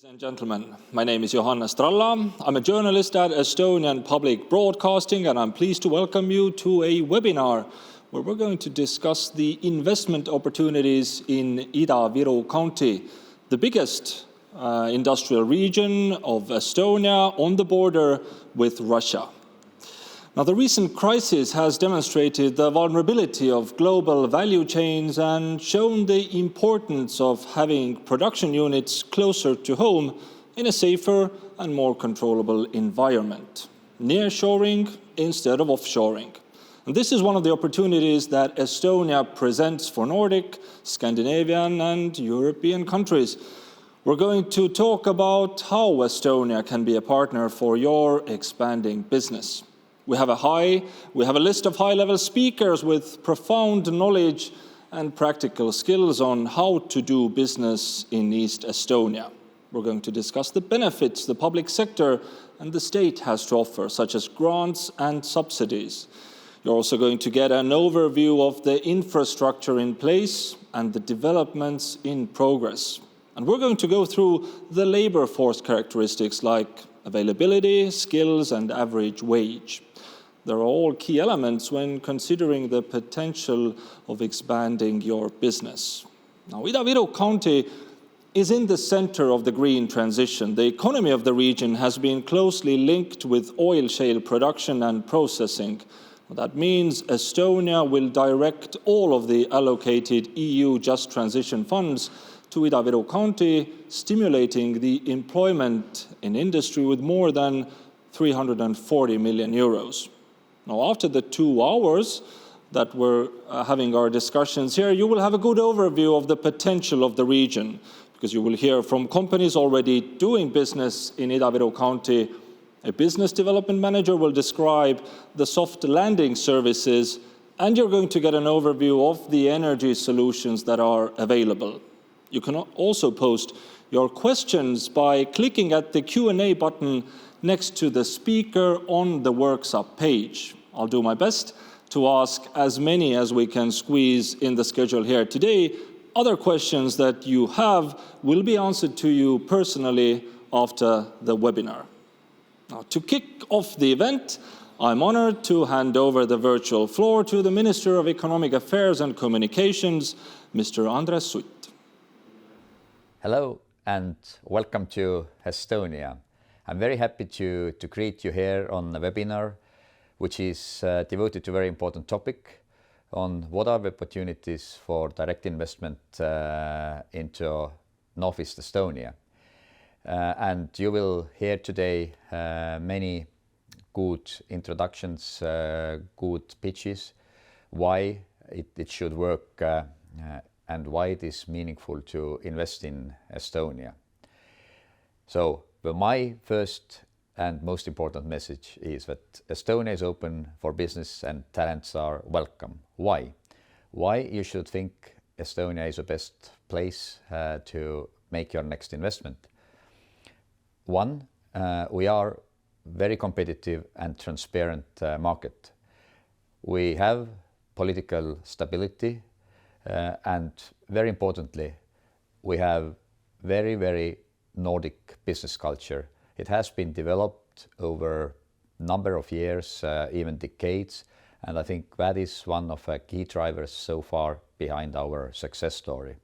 Ladies and gentlemen, my name is Johannes Tralla. I'm a journalist at Estonian Public Broadcasting, and I'm pleased to welcome you to a webinar where we're going to discuss the investment opportunities in Ida-Viru County, the biggest industrial region of Estonia on the border with Russia. Now, the recent crisis has demonstrated the vulnerability of global value chains and shown the importance of having production units closer to home in a safer and more controllable environment. Nearshoring instead of offshoring. And this is one of the opportunities that Estonia presents for Nordic, Scandinavian and European countries. We're going to talk about how Estonia can be a partner for your expanding business. We have a list of high-level speakers with profound knowledge and practical skills on how to do business in East Estonia. We're going to discuss the benefits the public sector and the state has to offer, such as grants and subsidies. You're also going to get an overview of the infrastructure in place and the developments in progress. And we're going to go through the labor force characteristics like availability, skills, and average wage. They're all key elements when considering the potential of expanding your business. Now, Ida-Viru County is in the center of the green transition. The economy of the region has been closely linked with oil shale production and processing. That means Estonia will direct all of the allocated EU Just Transition funds to Ida-Viru County, stimulating the employment in industry with more than 340 million euros. Now, after the 2 hours that we're having our discussions here, you will have a good overview of the potential of the region, because you will hear from companies already doing business in Ida-Viru County. A business development manager will describe the soft landing services, and you're going to get an overview of the energy solutions that are available. You can also post your questions by clicking at the Q&A button next to the speaker on the Works-Up page. I'll do my best to ask as many as we can squeeze in the schedule here today. Other questions that you have will be answered to you personally after the webinar. Now, to kick off the event, I'm honored to hand over the virtual floor to the Minister of Economic Affairs and Communications, Mr. Andres Sutt. Hello and welcome to Estonia. I'm very happy to greet you here on the webinar, which is devoted to a very important topic on what are the opportunities for direct investment into Northeast Estonia. And you will hear today many good introductions, good pitches, why it should work and why it is meaningful to invest in Estonia. So my first and most important message is that Estonia is open for business and talents are welcome. Why? Why you should think Estonia is the best place to make your next investment? One, we are very competitive and transparent market. We have political stability and very importantly, we have very Nordic business culture. It has been developed over a number of years, even decades, and I think that is one of the key drivers so far behind our success story.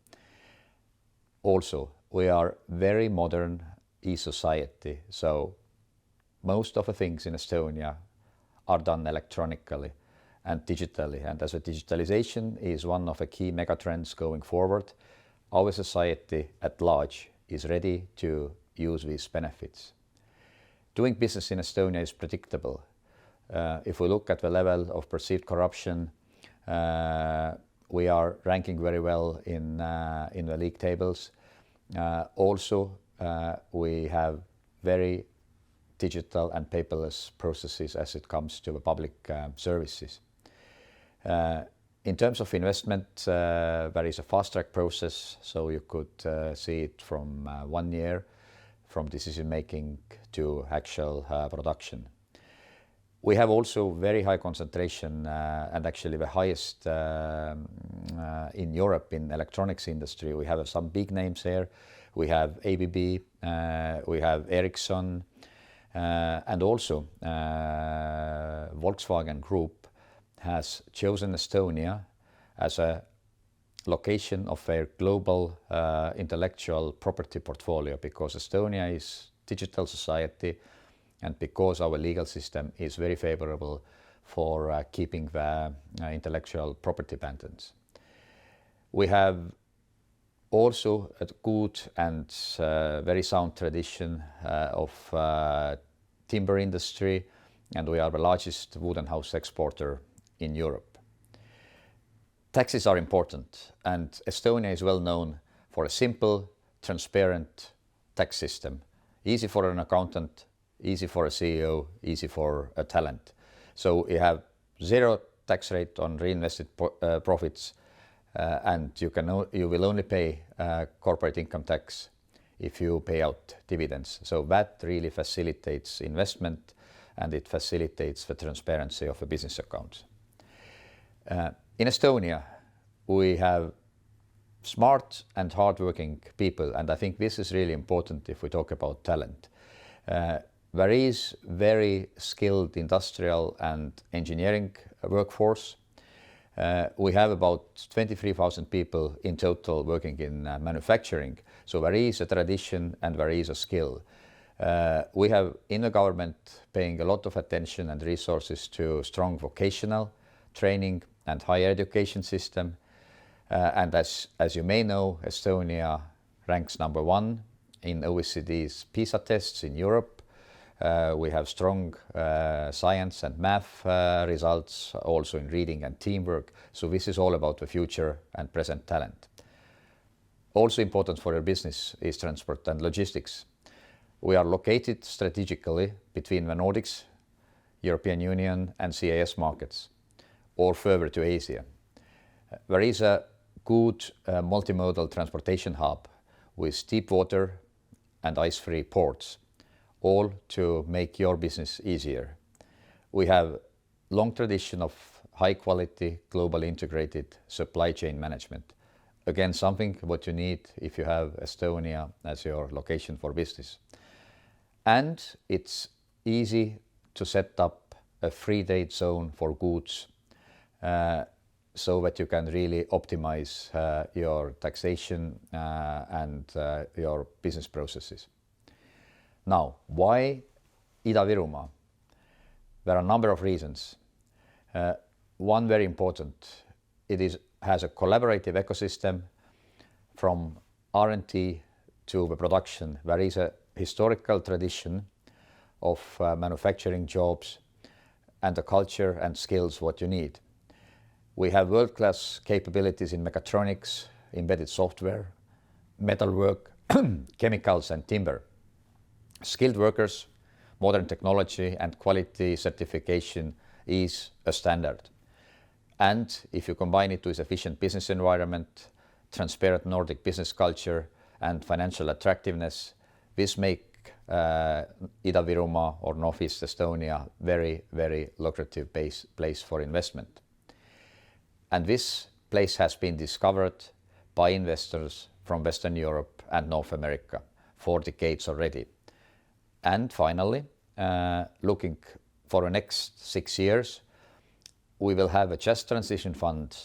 Also, we are very modern e-society, so most of the things in Estonia are done electronically and digitally, and as a digitalization is one of the key megatrends going forward, our society at large is ready to use these benefits. Doing business in Estonia is predictable. If we look at the level of perceived corruption, we are ranking very well in the league tables. Also, we have very digital and paperless processes as it comes to the public services. In terms of investment, there is a fast-track process, so you could see it from 1 year, from decision-making to actual production. We have also very high concentration and actually the highest in Europe in electronics industry. We have some big names here. We have ABB, we have Ericsson, and also Volkswagen Group has chosen Estonia as a location of their global intellectual property portfolio, because Estonia is digital society and because our legal system is very favorable for keeping the intellectual property patents. We have also a good and very sound tradition of timber industry, and we are the largest wooden house exporter in Europe. Taxes are important, and Estonia is well known for a simple, transparent tax system. Easy for an accountant, easy for a CEO, easy for a talent. So you have zero tax rate on reinvested profits, and you will only pay corporate income tax if you pay out dividends. So that really facilitates investment, and it facilitates the transparency of a business account. In Estonia, we have smart and hardworking people, and I think this is really important if we talk about talent. There is very skilled industrial and engineering workforce. We have about 23,000 people in total working in manufacturing. So there is a tradition and there is a skill. We have in the government paying a lot of attention and resources to strong vocational training and higher education system. And as you may know, Estonia ranks number 1 in OECD's PISA tests in Europe. We have strong science and math results, also in reading and teamwork. So this is all about the future and present talent. Also important for your business is transport and logistics. We are located strategically between the Nordics, European Union and CIS markets, or further to Asia. There is a good multimodal transportation hub with deep water and ice-free ports, all to make your business easier. We have long tradition of high quality, globally integrated supply chain management. Again, something what you need if you have Estonia as your location for business. And it's easy to set up a free trade zone for goods so that you can really optimize your taxation and your business processes. Now, why Ida-Virumaa? There are a number of reasons. One very important, it has a collaborative ecosystem from R&D to the production. There is a historical tradition of manufacturing jobs and the culture and skills what you need. We have world-class capabilities in mechatronics, embedded software, metalwork, chemicals and timber. Skilled workers, modern technology and quality certification is a standard. And if you combine it with efficient business environment, transparent Nordic business culture and financial attractiveness, this make Ida-Virumaa or Northeast Estonia very, very lucrative place for investment. And this place has been discovered by investors from Western Europe and North America for decades already. And finally, looking for the next 6 years, we will have a just transition fund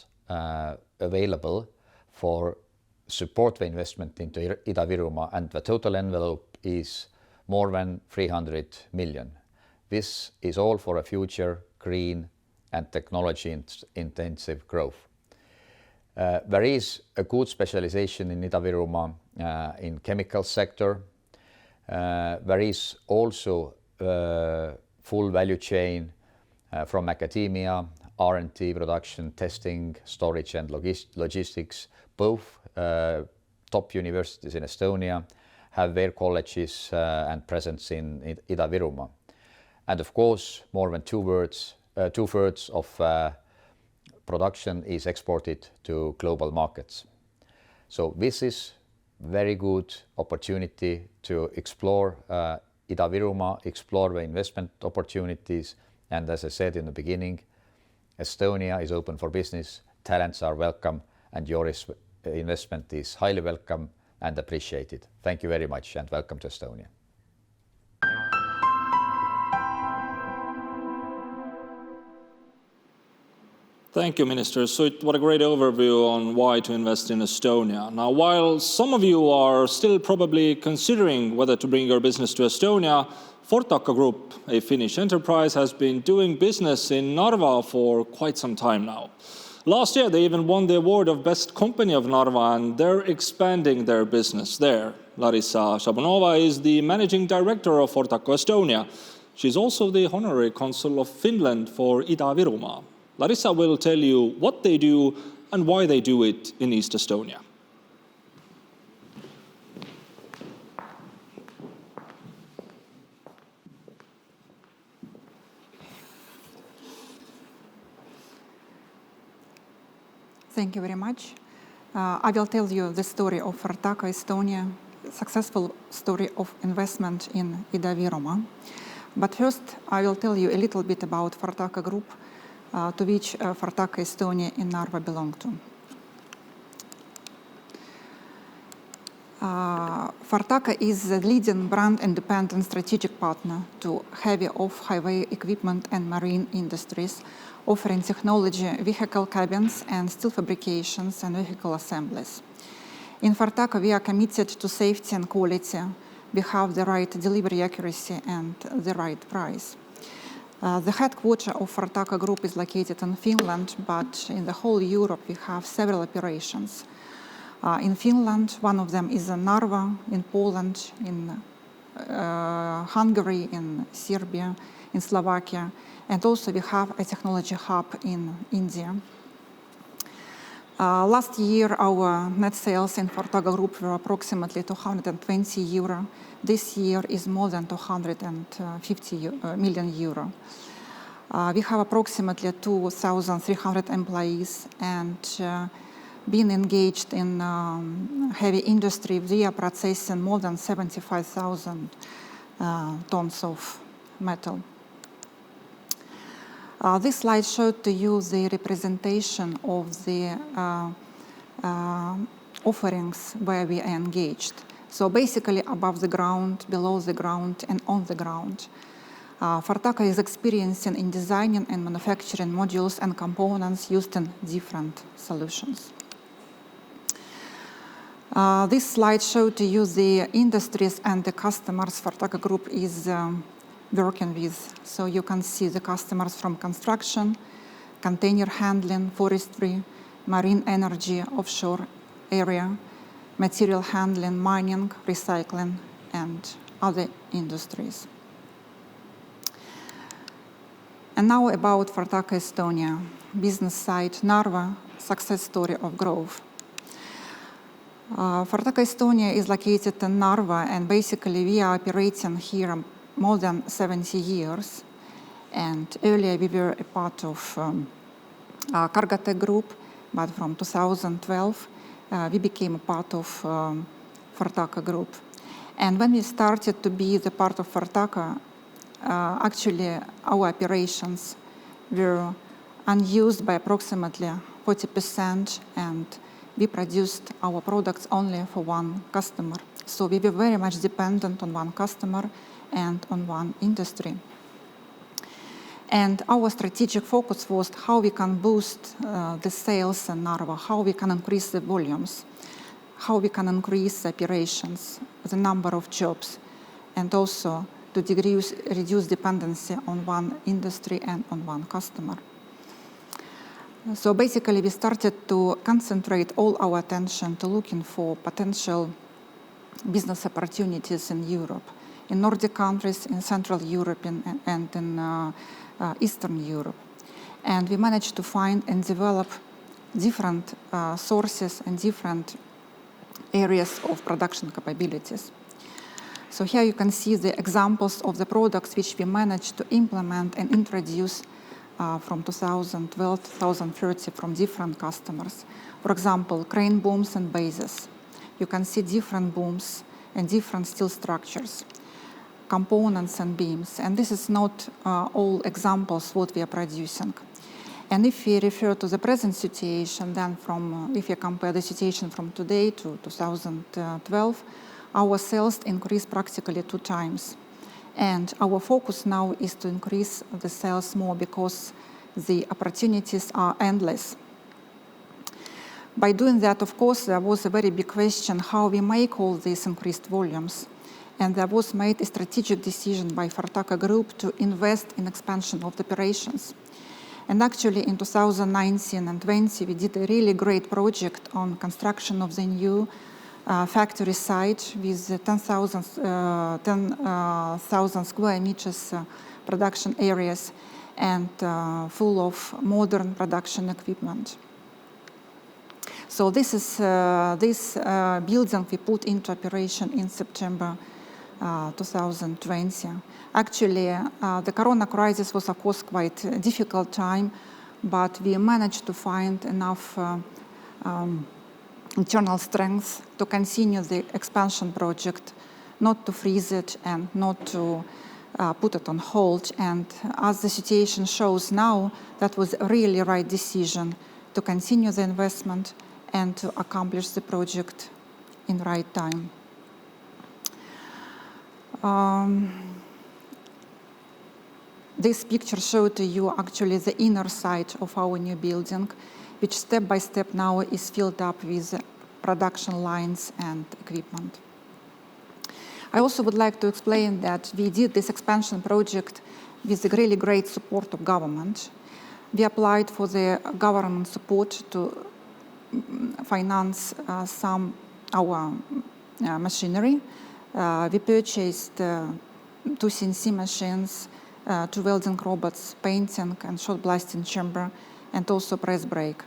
available for support the investment into Ida-Virumaa, and the total envelope is more than 300 million. This is all for a future green and technology-intensive growth. There is a good specialization in Ida-Virumaa in chemical sector. There is also full value chain from academia, R&D, production, testing, storage and logistics. Both top universities in Estonia have their colleges and presence in Ida-Virumaa. And of course, more than two-thirds of production is exported to global markets. So this is very good opportunity to explore Ida-Virumaa, explore the investment opportunities And as I said in the beginning, Estonia is open for business, talents are welcome, and your investment is highly welcome and appreciated. Thank you very much and welcome to Estonia. Thank you, Minister. So what a great overview on why to invest in Estonia. Now, while some of you are still probably considering whether to bring your business to Estonia, Fortaka Group, a Finnish enterprise, has been doing business in Narva for quite some time now. Last year, they even won the award of Best Company of Narva, and they're expanding their business there. Larissa Shabunova is the managing director of Fortaka Estonia. She's also the honorary consul of Finland for Ida-Viru. Larissa will tell you what they do and why they do it in East Estonia. Thank you very much. I will tell you the story of Fortaka Estonia, successful story of investment in Ida-Viru. But first, I will tell you a little bit about Fortaka Group, to which Fortaka Estonia in Narva belong to. Fortaka is the leading brand-independent strategic partner to heavy off-highway equipment and marine industries, offering technology, vehicle cabins, and steel fabrications and vehicle assemblies. In Fortaka, we are committed to safety and quality. We have the right delivery accuracy and the right price. The headquarters of Fortaka Group is located in Finland, but in the whole Europe we have several operations. In Finland, one of them is in Narva, in Poland, in Hungary, in Serbia, in Slovakia, and also we have a technology hub in India. Last year, our net sales in Fortaka Group were approximately 220 euro. This year is more than 250 million euro. We have approximately 2,300 employees and being engaged in heavy industry, we are processing more than 75,000 tons of metal. This slide showed to you the representation of the offerings where we are engaged. So basically above the ground, below the ground, and on the ground. Fortaka is experiencing in designing and manufacturing modules and components used in different solutions. This slide showed to you the industries and the customers Fortaka Group is working with. So you can see the customers from construction, container handling, forestry, marine energy, offshore area, material handling, mining, recycling, and other industries. And now about Fortaka Estonia, business site Narva, success story of growth. Fortaka Estonia is located in Narva, and basically we are operating here more than 70 years. And earlier we were a part of Cargotec Group, but from 2012 we became a part of Fortaka Group. And when we started to be the part of Fortaka, actually our operations were unused by approximately 40%, and we produced our products only for one customer. So we were very much dependent on one customer and on one industry. And our strategic focus was how we can boost the sales in Narva, how we can increase the volumes, how we can increase operations, the number of jobs, and also to reduce dependency on one industry and on one customer. So basically we started to concentrate all our attention to looking for potential business opportunities in Europe, in Nordic countries, in Central Europe, and in Eastern Europe. And we managed to find and develop different sources and different areas of production capabilities. So here you can see the examples of the products which we managed to implement and introduce from 2012 to 2030 from different customers. For example, crane booms and bases. You can see different booms and different steel structures. components and beams. And this is not all examples what we are producing. And if we refer to the present situation, then if you compare the situation from today to 2012, our sales increased practically 2 times. And our focus now is to increase the sales more because the opportunities are endless. By doing that, of course, there was a very big question how we make all these increased volumes. And there was made a strategic decision by Fortaca Group to invest in expansion of the operations. And actually in 2019 and 20, we did a really great project on construction of the new factory site with 10,000 square meters production areas and full of modern production equipment. So this building we put into operation in September 2020. Actually, the corona crisis was, of course, quite a difficult time, but we managed to find enough internal strength to continue the expansion project, not to freeze it and not to put it on hold. And as the situation shows now, that was a really right decision to continue the investment and to accomplish the project in the right time. This picture shows to you actually the inner side of our new building, which step by step now is filled up with production lines and equipment. I also would like to explain that we did this expansion project with the really great support of government. We applied for the government support to finance some our machinery. We purchased 2 CNC machines, 2 welding robots, painting and shot blasting chamber, and also press brake.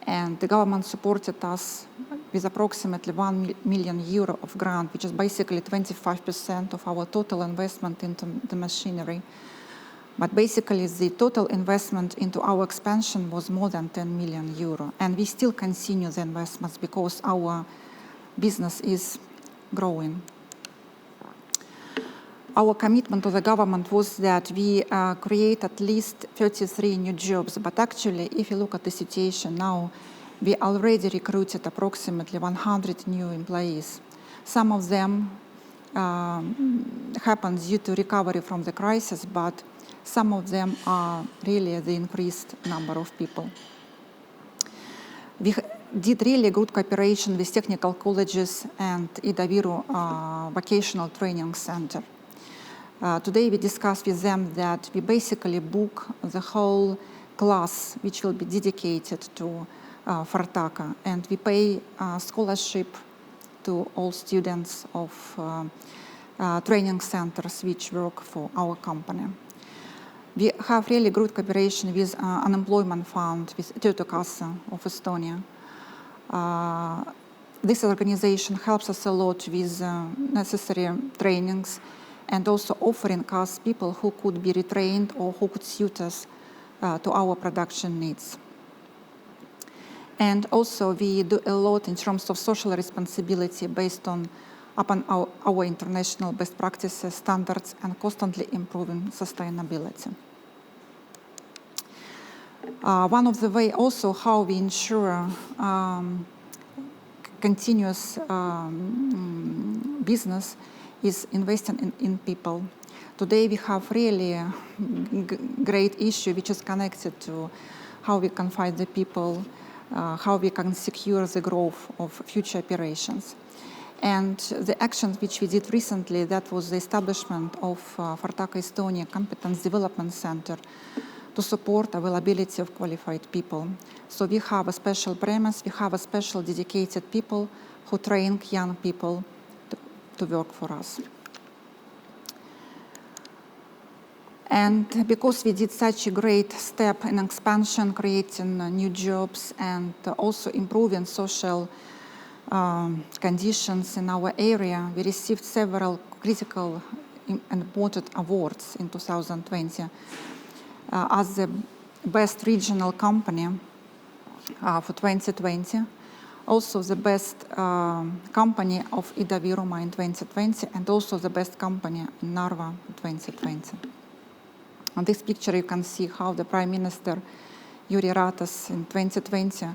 And the government supported us with approximately €1 million of grant, which is basically 25% of our total investment into the machinery. But basically, the total investment into our expansion was more than €10 million. And we still continue the investments because our business is growing. Our commitment to the government was that we create at least 33 new jobs. But actually, if you look at the situation now, we already recruited approximately 100 new employees. Some of them happened due to recovery from the crisis, but some of them are really the increased number of people. We did really good cooperation with technical colleges and Ida-Viru vocational training center. Today we discussed with them that we basically book the whole class which will be dedicated to Fortaca, and we pay scholarship to all students of training centers which work for our company. We have really good cooperation with unemployment fund, with Töötukassa of Estonia. This organization helps us a lot with necessary trainings and also offering us people who could be retrained or who could suit us to our production needs. And also we do a lot in terms of social responsibility based upon our international best practices, standards, and constantly improving sustainability. One of the ways also how we ensure continuous business is investing in people. Today we have really great issue which is connected to how we can find the people, how we can secure the growth of future operations. And the actions which we did recently, that was the establishment of Fortaca Estonia Competence Development Center to support availability of qualified people. So we have a special premise, we have a special dedicated people who train young people to work for us. And because we did such a great step in expansion, creating new jobs and also improving social conditions in our area, we received several critical and important awards in 2020 as the best regional company for 2020, also the best company of Ida-Viru in 2020, and also the best company in Narva in 2020. On this picture you can see how the Prime Minister Jüri Ratas in 2020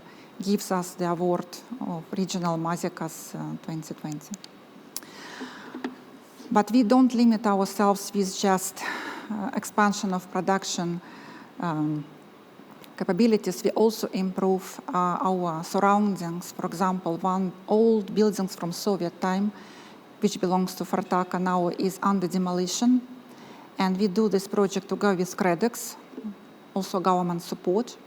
gives us the award of Regional Mazikas 2020. But we don't limit ourselves with just expansion of production capabilities. We also improve our surroundings. For example, one old buildings from Soviet time, which belongs to Fartaka, now is under demolition. And we do this project together with Credex, also government support.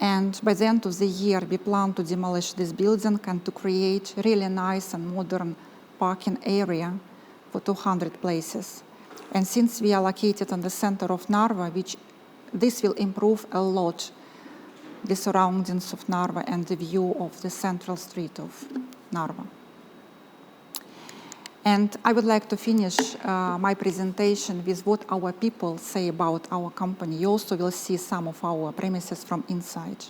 And by the end of the year, we plan to demolish this building and to create really nice and modern parking area for 200 places. And since we are located in the center of Narva, this will improve a lot the surroundings of Narva and the view of the central street of Narva. And I would like to finish my presentation with what our people say about our company. You also will see some of our premises from inside.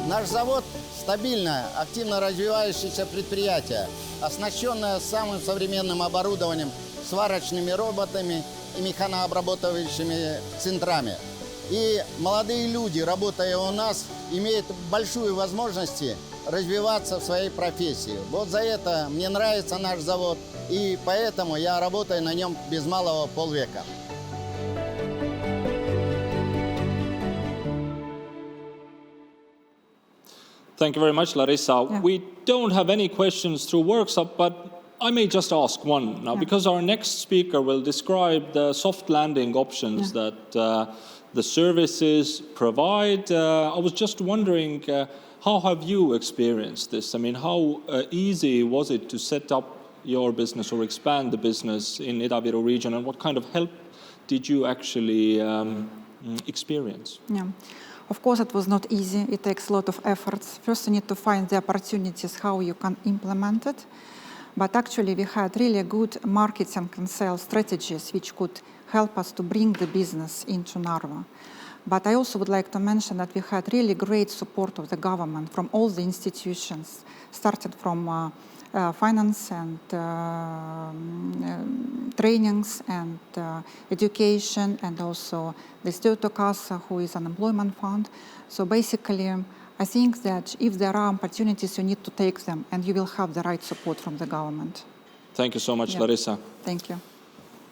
Наш завод – стабильное, активно развивающееся предприятие, оснащенное самым современным оборудованием, сварочными роботами и механообрабатывающими центрами. И молодые люди, работая у нас, имеют большую возможность развиваться в своей профессии. Вот за это мне нравится наш завод, и поэтому я работаю на нем без малого полвека. Thank you very much, Larissa. Yeah. We don't have any questions through workshop, but I may just ask one now, because our next speaker will describe the soft landing options that the services provide. I was just wondering, how have you experienced this? I mean, how easy was it to set up your business or expand the business in Ida-Viru region, and what kind of help did you actually experience? Yeah. Of course, it was not easy. It takes a lot of efforts. First, you need to find the opportunities, how you can implement it. But actually, we had really good marketing and sales strategies which could help us to bring the business into Narva. But I also would like to mention that we had really great support of the government from all the institutions, started from finance and trainings and education, and also the Støttekassa, who is an employment fund. So basically, I think that if there are opportunities, you need to take them, and you will have the right support from the government. Thank you so much, Larissa. Thank you.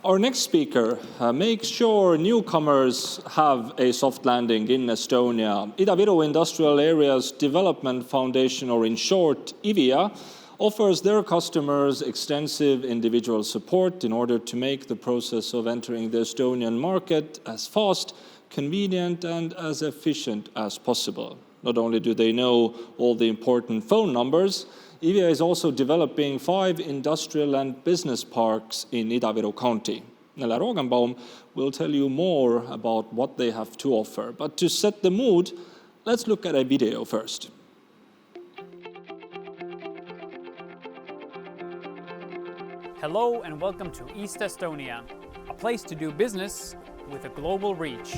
Our next speaker makes sure newcomers have a soft landing in Estonia. Ida-Viru Industrial Areas Development Foundation, or in short, IVIA, offers their customers extensive individual support in order to make the process of entering the Estonian market as fast, convenient, and as efficient as possible. Not only do they know all the important phone numbers, IVIA is also developing 5 industrial and business parks in Ida-Viru County. Nele Rogenbaum will tell you more about what they have to offer. But to set the mood, let's look at a video first. Hello and welcome to East Estonia, a place to do business with a global reach.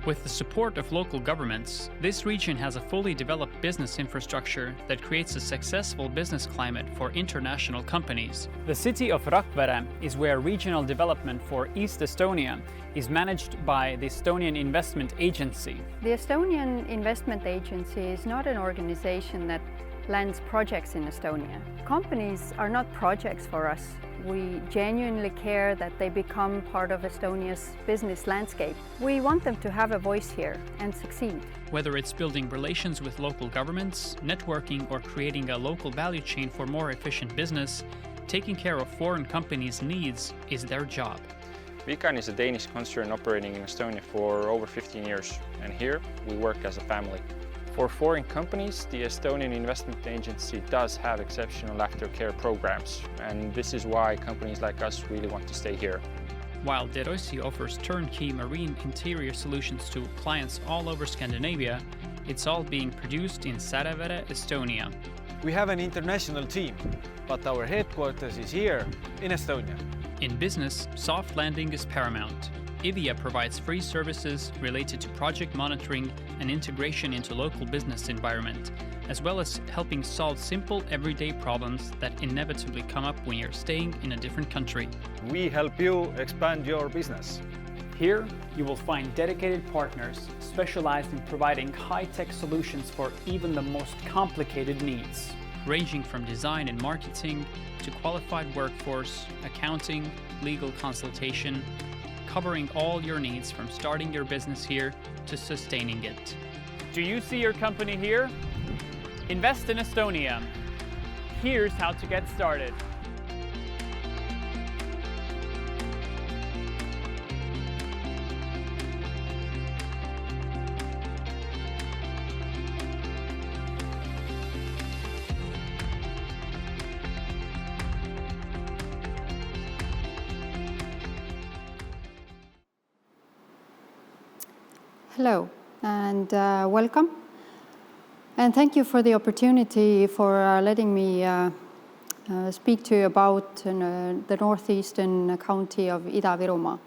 With the support of local governments, this region has a fully developed business infrastructure that creates a successful business climate for international companies. The city of Rakvere is where regional development for East Estonia is managed by the Estonian Investment Agency. The Estonian Investment Agency is not an organization that lands projects in Estonia. Companies are not projects for us. We genuinely care that they become part of Estonia's business landscape. We want them to have a voice here and succeed. Whether it's building relations with local governments, networking, or creating a local value chain for more efficient business, taking care of foreign companies' needs is their job. Vikan is a Danish concern operating in Estonia for over 15 years, and here we work as a family. For foreign companies, the Estonian Investment Agency does have exceptional aftercare programs, and this is why companies like us really want to stay here. While De Rossi offers turnkey marine interior solutions to clients all over Scandinavia, it's all being produced in Ida-Viru, Estonia. We have an international team, but our headquarters is here in Estonia. In business, soft landing is paramount. IVIA provides free services related to project monitoring and integration into local business environment, as well as helping solve simple everyday problems that inevitably come up when you're staying in a different country. We help you expand your business. Here, you will find dedicated partners specialized in providing high-tech solutions for even the most complicated needs, ranging from design and marketing to qualified workforce, accounting, legal consultation, covering all your needs from starting your business here to sustaining it. Do you see your company here? Invest in Estonia. Here's how to get started. Hello and welcome. And thank you for the opportunity for letting me speak to you about the northeastern county of Ida-Virumaa.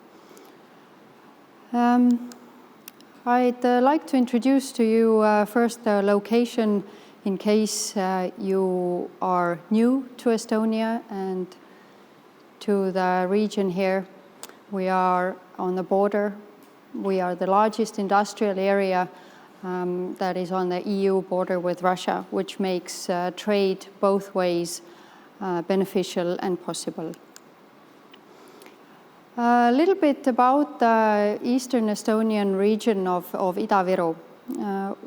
I'd like to introduce to you first the location in case you are new to Estonia and to the region here. We are on the border. We are the largest industrial area that is on the EU border with Russia, which makes trade both ways beneficial and possible. A little bit about the eastern Estonian region of Ida-Viru.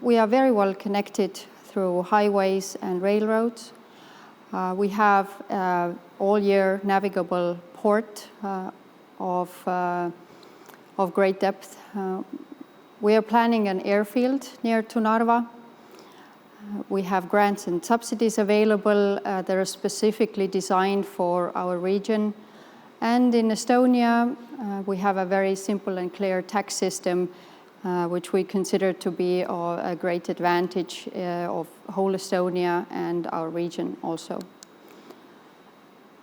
We are very well connected through highways and railroads. We have all-year navigable port of great depth. We are planning an airfield near to Narva. We have grants and subsidies available that are specifically designed for our region. And in Estonia, we have a very simple and clear tax system, which we consider to be a great advantage of whole Estonia and our region also.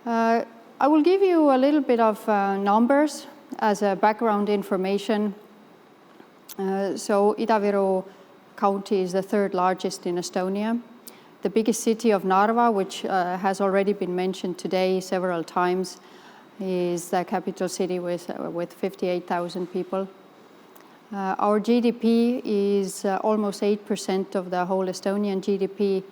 I will give you a little bit of numbers as a background information. So Ida-Viru County is the third largest in Estonia. The biggest city of Narva, which has already been mentioned today several times, is the capital city with 58,000 people. Our GDP is almost 8% of the whole Estonian GDP.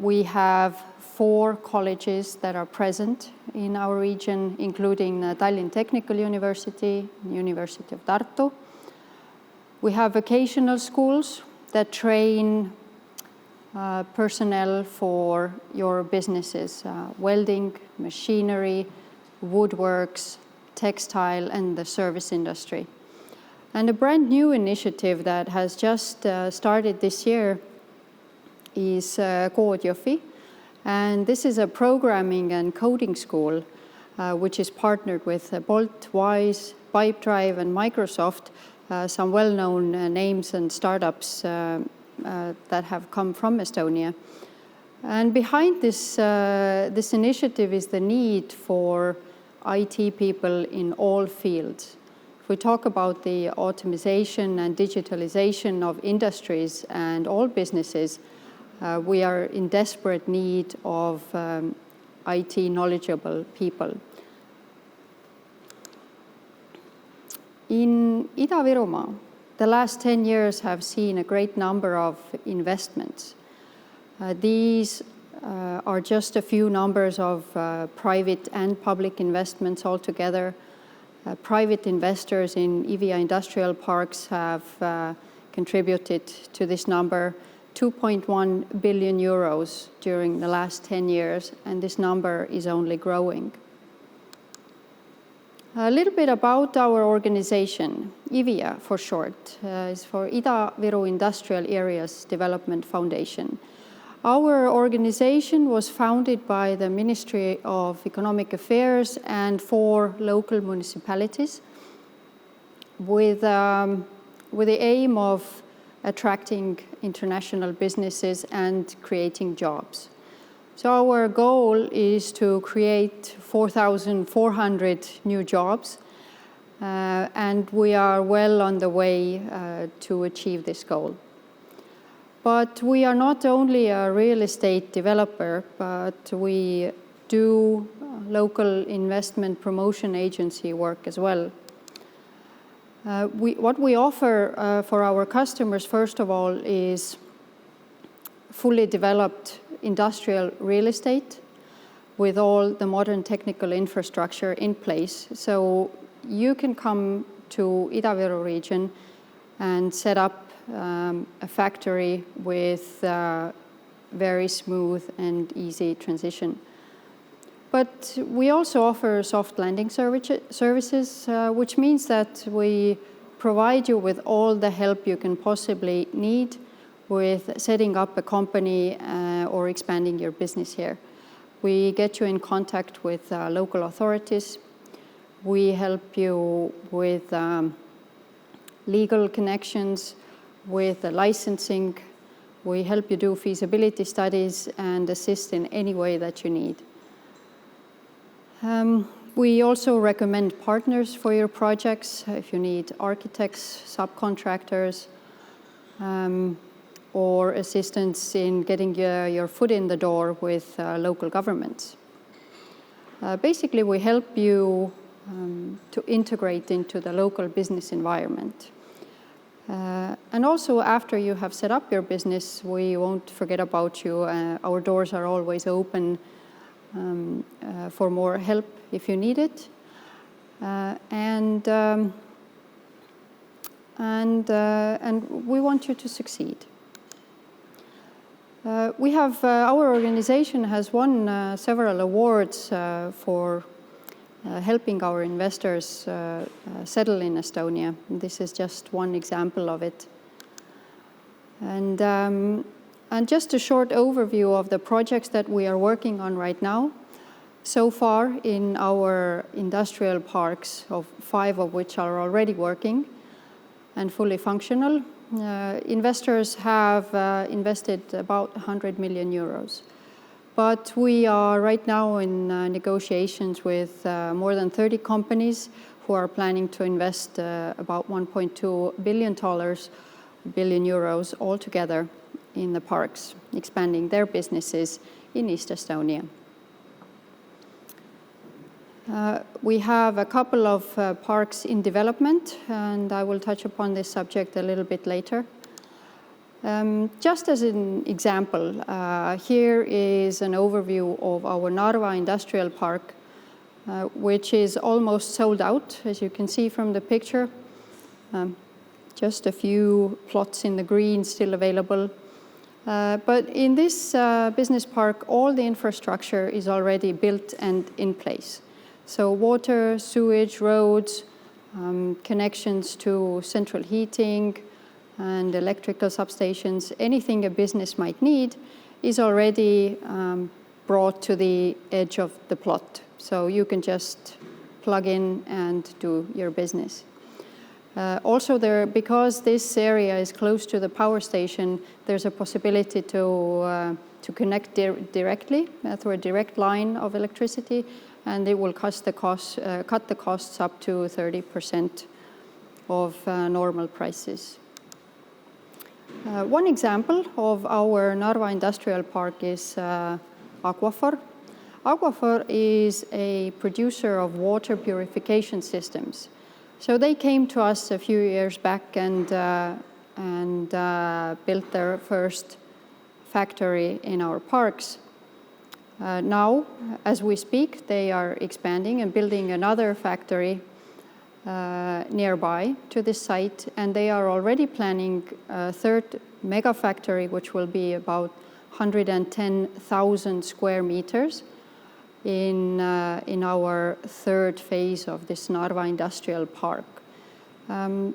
We have 4 colleges that are present in our region, including Tallinn Technical University, University of Tartu. We have vocational schools that train personnel for your businesses, welding, machinery, woodworks, textile, and the service industry. And a brand new initiative that has just started this year is Koodjofi. And this is a programming and coding school which is partnered with Bolt, Wise, Pipedrive, and Microsoft, some well-known names and startups that have come from Estonia. And behind this initiative is the need for IT people in all fields. If we talk about the automation and digitalization of industries and all businesses, we are in desperate need of IT knowledgeable people. In Ida-Virumaa, the last 10 years have seen a great number of investments. These are just a few numbers of private and public investments altogether. Private investors in EVIA industrial parks have contributed to this number 2.1 billion euros during the last 10 years, and this number is only growing. A little bit about our organization. EVIA, for short, is for Ida-Viru Industrial Areas Development Foundation. Our organization was founded by the Ministry of Economic Affairs and 4 local municipalities with the aim of attracting international businesses and creating jobs. So our goal is to create 4,400 new jobs, and we are well on the way to achieve this goal. But we are not only a real estate developer, but we do local investment promotion agency work as well. What we offer for our customers, first of all, is fully developed industrial real estate with all the modern technical infrastructure in place. So you can come to Ida-Viru region and set up a factory with very smooth and easy transition. But we also offer soft landing services, which means that we provide you with all the help you can possibly need with setting up a company or expanding your business here. We get you in contact with local authorities. We help you with legal connections, with the licensing. We help you do feasibility studies and assist in any way that you need. We also recommend partners for your projects if you need architects, subcontractors, or assistance in getting your foot in the door with local governments. Basically, we help you to integrate into the local business environment. And also, after you have set up your business, we won't forget about you. Our doors are always open for more help if you need it. And we want you to succeed. We have, our organization has won several awards for helping our investors settle in Estonia. This is just one example of it. And just a short overview of the projects that we are working on right now. So far in our industrial parks, of 5 of which are already working and fully functional, investors have invested about 100 million euros. But we are right now in negotiations with more than 30 companies who are planning to invest about $1.2 billion euros altogether in the parks, expanding their businesses in East Estonia. We have a couple of parks in development, and I will touch upon this subject a little bit later. Just as an example, here is an overview of our Narva Industrial Park, which is almost sold out, as you can see from the picture. Just a few plots in the green still available. But in this business park, all the infrastructure is already built and in place. So water, sewage, roads, connections to central heating, and electrical substations, anything a business might need is already brought to the edge of the plot. So you can just plug in and do your business. Also there, because this area is close to the power station, there's a possibility to connect directly through a direct line of electricity, and it will cut the costs up to 30% of normal prices. One example of our Narva Industrial Park is Aquaphor. Aquaphor is a producer of water purification systems. So they came to us a few years back and built their first factory in our parks. Now, as we speak, they are expanding and building another factory nearby to this site, and they are already planning a third mega factory, which will be about 110,000 square meters in our third phase of this Narva Industrial Park. And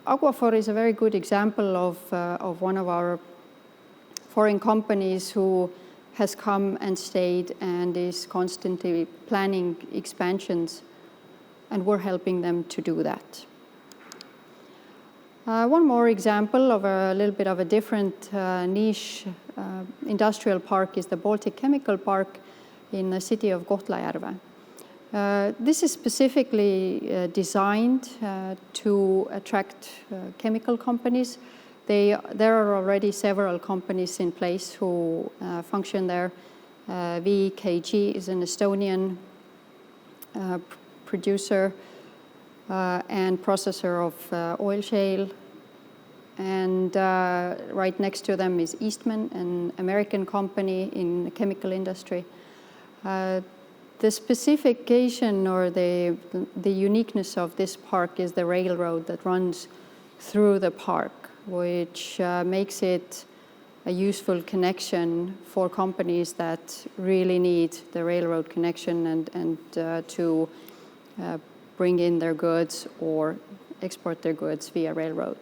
Aquaphor is a very good example of one of our foreign companies who has come and stayed and is constantly planning expansions, and we're helping them to do that. One more example of a little bit of a different niche industrial park is the Baltic Chemical Park in the city of Kohtla-Järve. This is specifically designed to attract chemical companies. There are already several companies in place who function there. VKG is an Estonian producer and processor of oil shale. And right next to them is Eastman, an American company in the chemical industry. The specification or the uniqueness of this park is the railroad that runs through the park, which makes it a useful connection for companies that really need the railroad connection and to bring in their goods or export their goods via railroad.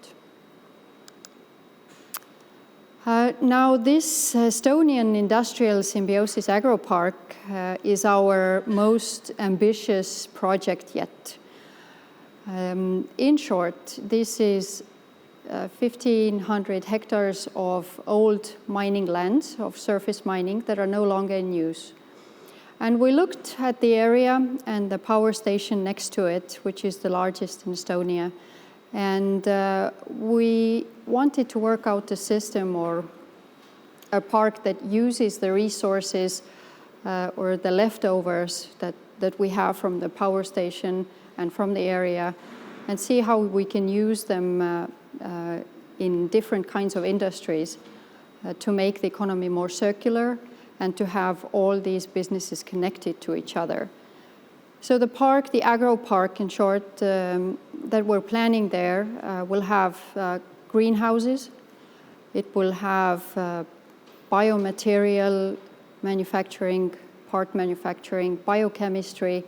Now, this Estonian Industrial Symbiosis Agropark is our most ambitious project yet. In short, this is 1,500 hectares of old mining lands, of surface mining, that are no longer in use. And we looked at the area and the power station next to it, which is the largest in Estonia. And we wanted to work out a system or a park that uses the resources or the leftovers that we have from the power station and from the area, and see how we can use them in different kinds of industries to make the economy more circular and to have all these businesses connected to each other. So the park, the agro park in short, that we're planning there will have greenhouses. It will have biomaterial manufacturing, part manufacturing, biochemistry,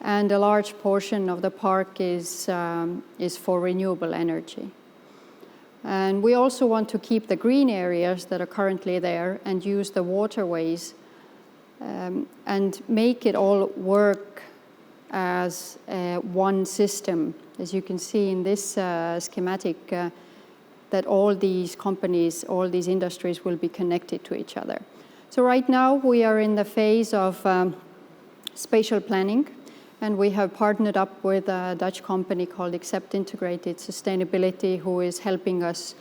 and a large portion of the park is for renewable energy. And we also want to keep the green areas that are currently there and use the waterways and make it all work as one system. As you can see in this schematic, that all these companies, all these industries will be connected to each other. So right now we are in the phase of spatial planning, and we have partnered up with a Dutch company called Accept Integrated Sustainability, who is helping us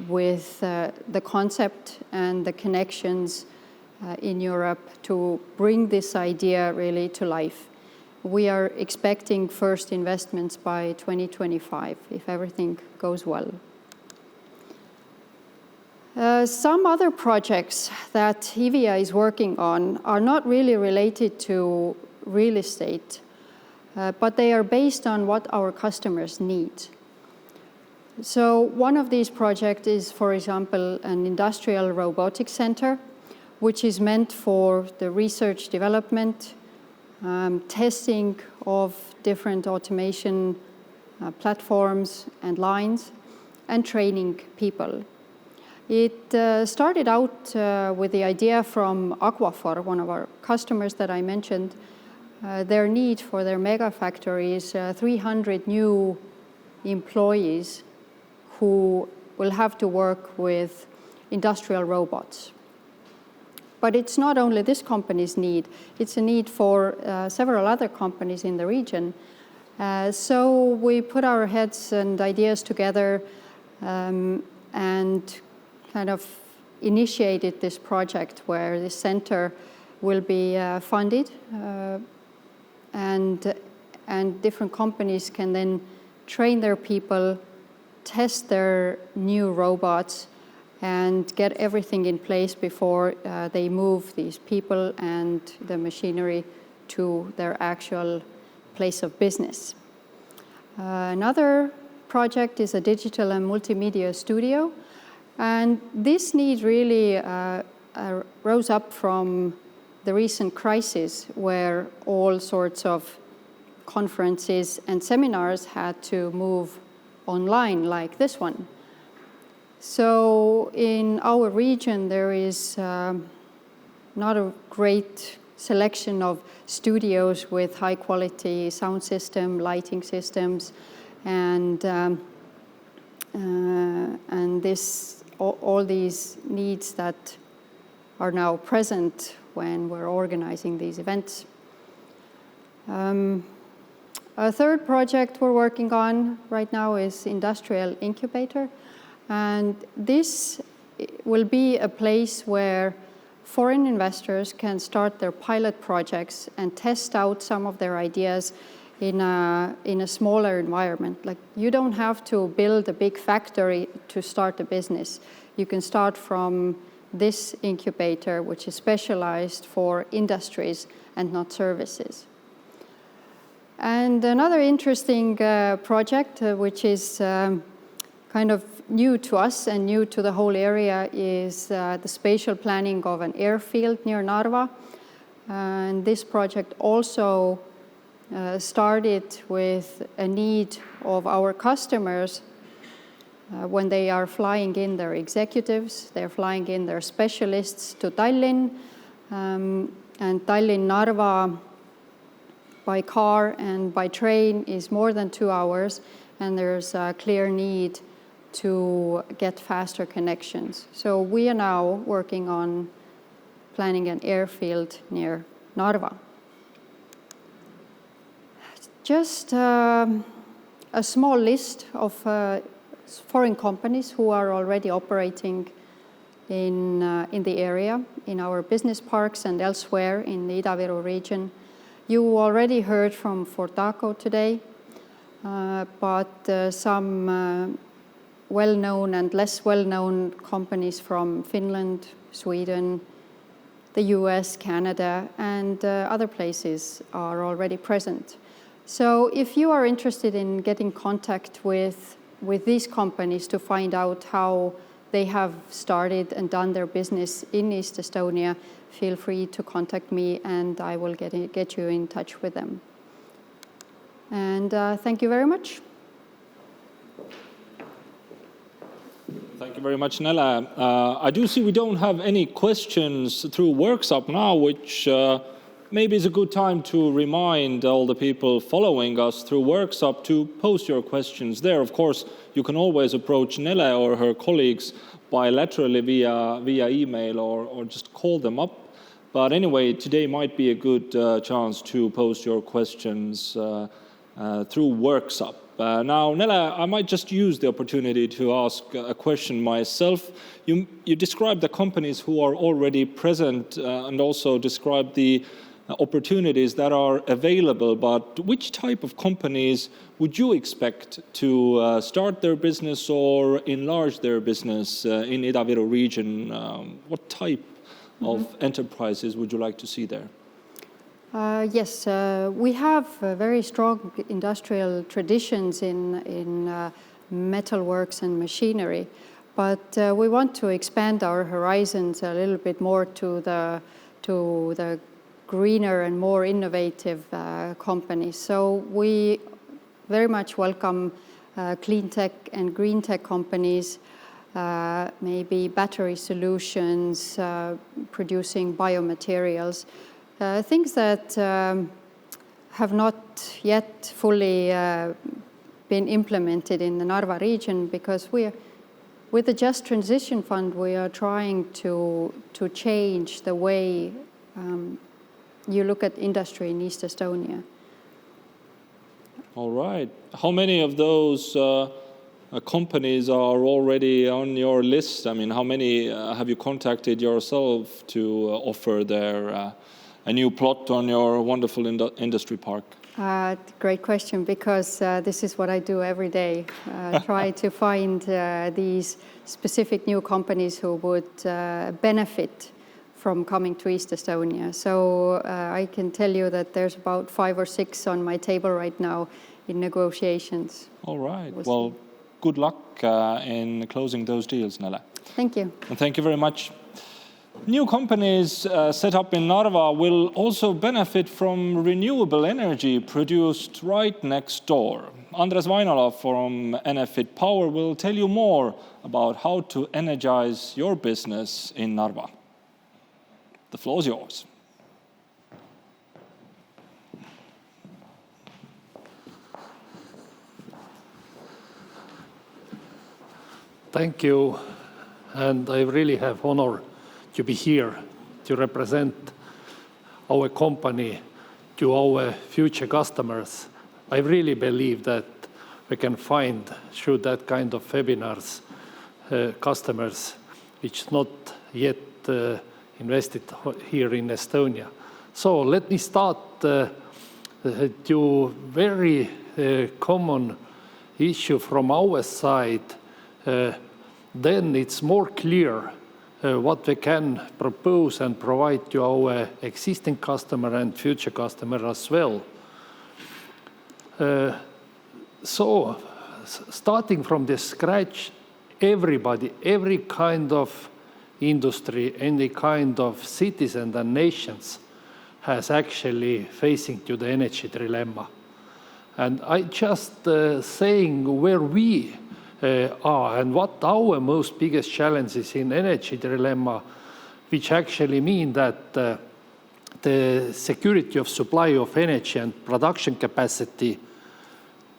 with the concept and the connections in Europe to bring this idea really to life. We are expecting first investments by 2025, if everything goes well. Some other projects that Hivia is working on are not really related to real estate, but they are based on what our customers need. So one of these projects is, for example, an industrial robotics center, which is meant for the research development, testing of different automation platforms and lines, and training people. It started out with the idea from Aquaphor, one of our customers that I mentioned. Their need for their mega factory is 300 new employees who will have to work with industrial robots. But it's not only this company's need, it's a need for several other companies in the region. So we put our heads and ideas together and kind of initiated this project where the center will be funded and different companies can then train their people, test their new robots, and get everything in place before they move these people and the machinery to their actual place of business. Another project is a digital and multimedia studio, and this need really rose up from the recent crisis where all sorts of conferences and seminars had to move online like this one. So in our region there is not a great selection of studios with high quality sound system, lighting systems, and all these needs that are now present when we're organizing these events. A third project we're working on right now is Industrial Incubator, and this will be a place where foreign investors can start their pilot projects and test out some of their ideas in a smaller environment. Like, you don't have to build a big factory to start a business. You can start from this incubator, which is specialized for industries and not services. And another interesting project, which is kind of new to us and new to the whole area, is the spatial planning of an airfield near Narva. And this project also started with a need of our customers when they are flying in their executives, they're flying in their specialists to Tallinn, and Tallinn-Narva by car and by train is more than 2 hours, and there's a clear need to get faster connections. So we are now working on planning an airfield near Narva. Just a small list of foreign companies who are already operating in the area, in our business parks and elsewhere in the Ida-Viru region. You already heard from Fortaco today, but some well-known and less well-known companies from Finland, Sweden, the US, Canada, and other places are already present. So if you are interested in getting contact with these companies to find out how they have started and done their business in East Estonia, feel free to contact me and I will get you in touch with them. And thank you very much. Thank you very much, Nele. I do see we don't have any questions through Workshop now, which maybe is a good time to remind all the people following us through Workshop to post your questions there. Of course, you can always approach Nele or her colleagues bilaterally via email or just call them up. But anyway, today might be a good chance to post your questions through Workshop. Now, Nele, I might just use the opportunity to ask a question myself. You described the companies who are already present and also described the opportunities that are available, but which type of companies would you expect to start their business or enlarge their business in Ida-Viru region? What type of enterprises would you like to see there? Yes, we have very strong industrial traditions in metalworks and machinery, but we want to expand our horizons a little bit more to the greener and more innovative companies. So we very much welcome clean tech and green tech companies, maybe battery solutions, producing biomaterials. Things that have not yet fully been implemented in the Narva region, because with the Just Transition Fund, we are trying to change the way you look at industry in East Estonia. All right. How many of those companies are already on your list? I mean, how many have you contacted yourself to offer their a new plot on your wonderful industry park? Great question, because this is what I do every day. Try to find these specific new companies who would benefit from coming to East Estonia. So I can tell you that there's about 5 or 6 on my table right now in negotiations. All right. Well, good luck in closing those deals, Nele. Thank you. And thank you very much. New companies set up in Narva will also benefit from renewable energy produced right next door. Andres Vainola from Enefit Power will tell you more about how to energize your business in Narva. The floor is yours. Thank you, and I really have honor to be here to represent our company to our future customers. I really believe that we can find through that kind of webinars customers which not yet invested here in Estonia. So let me start to very common issue from our side. Then it's more clear what we can propose and provide to our existing customer and future customer as well. So starting from the scratch, everybody, every kind of industry, any kind of citizen and nations has actually facing to the energy dilemma. And I just saying where we are and what our most biggest challenges in energy dilemma, which actually mean that the security of supply of energy and production capacity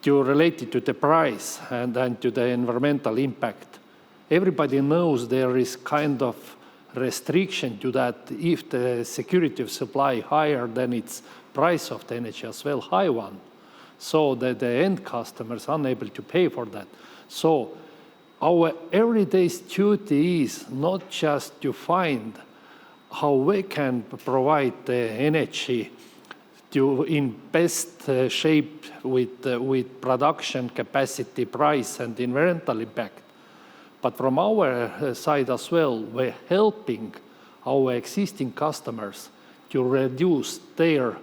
related to the price and to the environmental impact. Everybody knows there is kind of restriction to that if the security of supply higher than its price of the energy as well, high one, so that the end customers are unable to pay for that. So our everyday duty is not just to find how we can provide the energy in best shape with production capacity, price, and environmental impact. But from our side as well, we're helping our existing customers to reduce their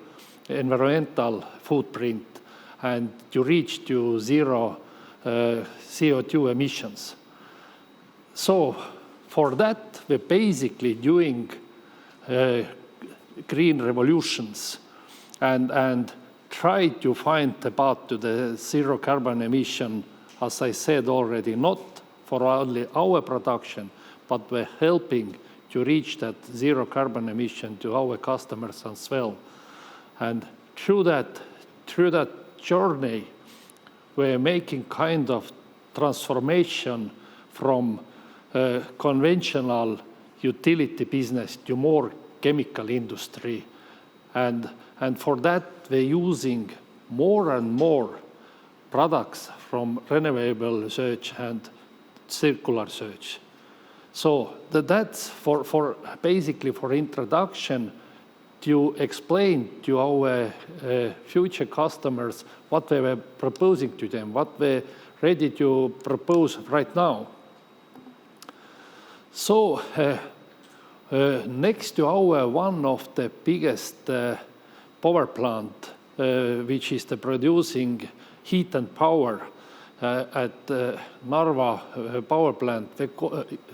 environmental footprint and to reach to zero CO2 emissions. So for that, we're basically doing green revolutions and try to find the path to the zero carbon emission, as I said already, not for only our production, but we're helping to reach that zero carbon emission to our customers as well. And through that journey, we're making kind of transformation from conventional utility business to more chemical industry. And for that, we're using more and more products from renewable research and circular research. So that's for basically for introduction to explain to our future customers what we were proposing to them, what we're ready to propose right now. So next to our one of the biggest power plant, which is the producing heat and power at Narva power plant, they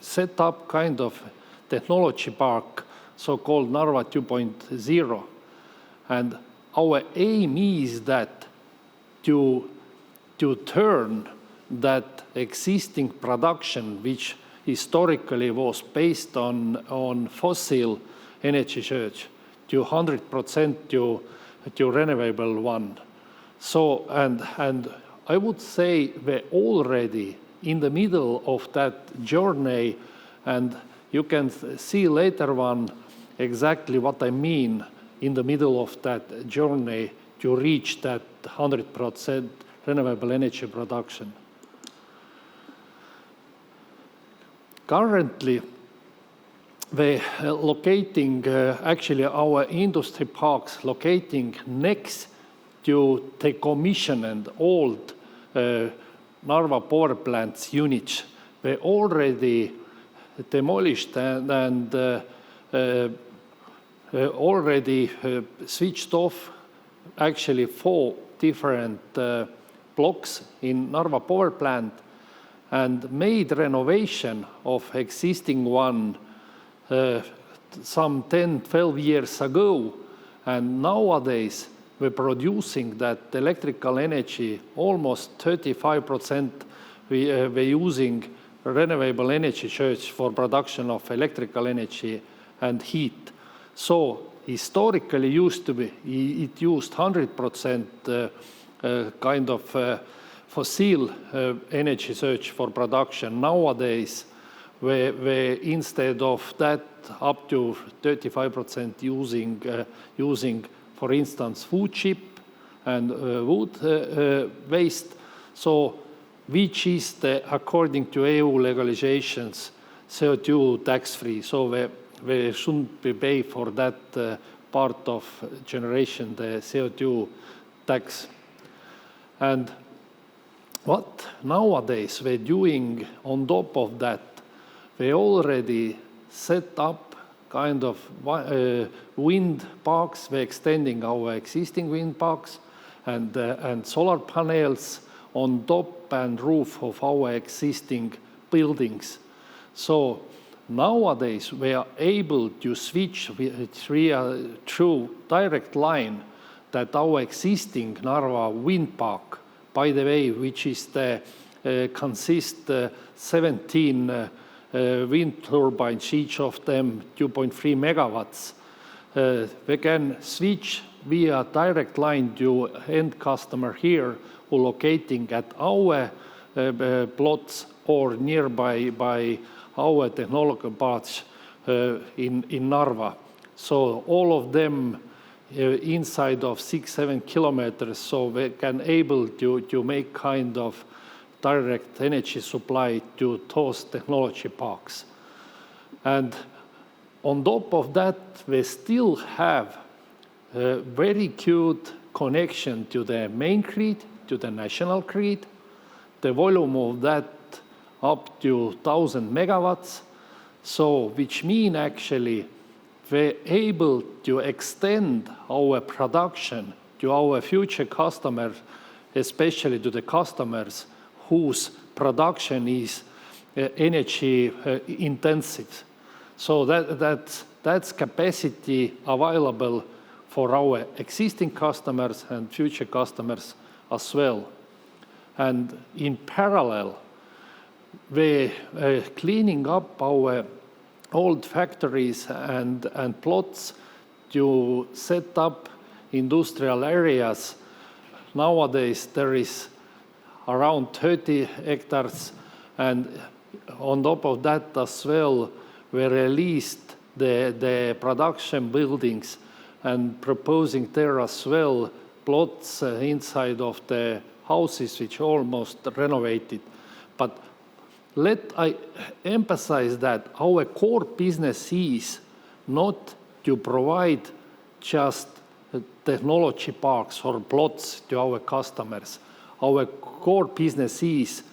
set up kind of technology park, so-called Narva 2.0. And our aim is that to turn that existing production, which historically was based on fossil energy source, to 100% to renewable one. So, and I would say we're already in the middle of that journey, and you can see later on exactly what I mean in the middle of that journey to reach that 100% renewable energy production. Currently, we're locating actually our industry parks locating next to decommission and old Narva power plants units were already demolished and already switched off actually 4 different blocks in Narva power plant and made renovation of existing one some 10-12 years ago. And nowadays we're producing that electrical energy, almost 35% we're using renewable energy source for production of electrical energy and heat. So historically it used 100% kind of fossil energy source for production. Nowadays, we instead of that up to 35% using, for instance, wood chip and wood waste. So, which is according to EU legalizations, CO2 tax-free. So we shouldn't be pay for that part of generation, the CO2 tax. And what nowadays we're doing on top of that, we already set up kind of wind parks. We're extending our existing wind parks and solar panels on top and roof of our existing buildings. So nowadays we are able to switch through direct line that our existing Narva wind park, by the way, which is consists 17 wind turbines, each of them 2.3 megawatts. We can switch via direct line to end customer here who locating at our plots or nearby by our technological parts in Narva. So all of them inside of 6-7 kilometers, so we can able to make kind of direct energy supply to those technology parks. And on top of that, we still have a very good connection to the main grid, to the national grid. The volume of that up to 1,000 megawatts. So, which mean actually we're able to extend our production to our future customers, especially to the customers whose production is energy intensive. So that's capacity available for our existing customers and future customers as well. And in parallel, we're cleaning up our old factories and plots to set up industrial areas. Nowadays, there is around 30 hectares, and on top of that as well, we released the production buildings and proposing there as well plots inside of the houses which are almost renovated. But let I emphasize that our core business is not to provide just technology parks or plots to our customers. Our core business is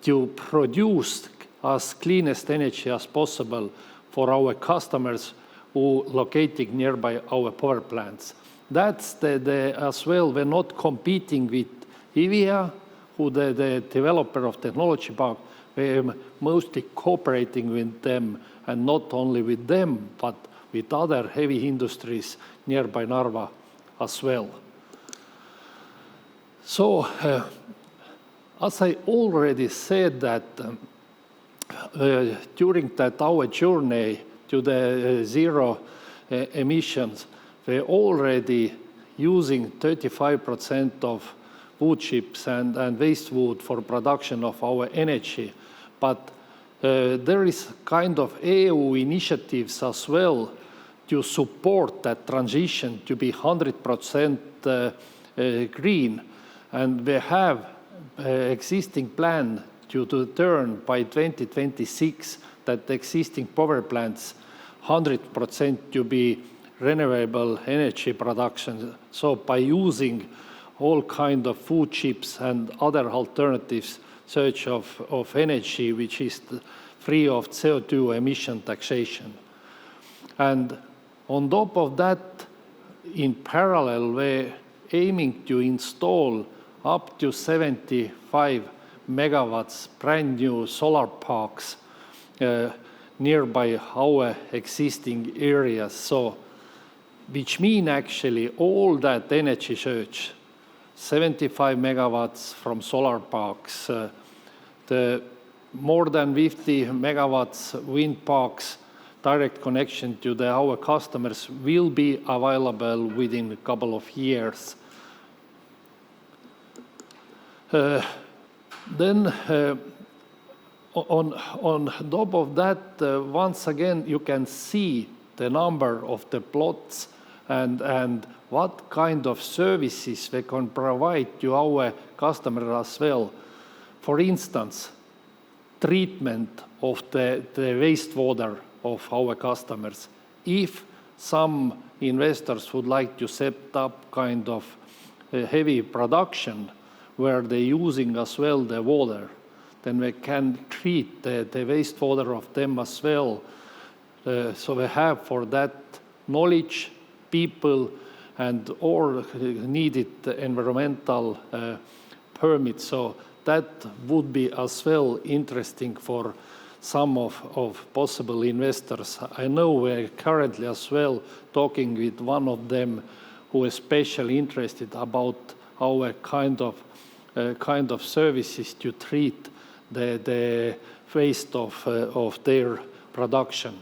to produce as cleanest energy as possible for our customers who are located nearby our power plants. That's as well, we're not competing with EVIA, who the developer of technology park. We're mostly cooperating with them, and not only with them, but with other heavy industries nearby Narva as well. So, as I already said that during that our journey to the zero emissions, we're already using 35% of wood chips and waste wood for production of our energy. But there is kind of EU initiatives as well to support that transition to be 100% green. And we have existing plan to turn by 2026 that existing power plants 100% to be renewable energy production. So by using all kind of food chips and other alternatives search of energy which is free of CO2 emission taxation. And on top of that, in parallel, we're aiming to install up to 75 megawatts brand new solar parks nearby our existing areas. So, which mean actually all that energy surge, 75 megawatts from solar parks, the more than 50 megawatts wind parks, direct connection to our customers will be available within a couple of years. Then on top of that, once again, you can see the number of the plots and what kind of services we can provide to our customers as well. For instance, treatment of the wastewater of our customers. If some investors would like to set up kind of heavy production where they're using as well the water, then we can treat the wastewater of them as well. So we have for that knowledge, people, and all needed environmental permits. So that would be as well interesting for some of possible investors. I know we're currently as well talking with one of them who is especially interested about our kind of services to treat the waste of their production.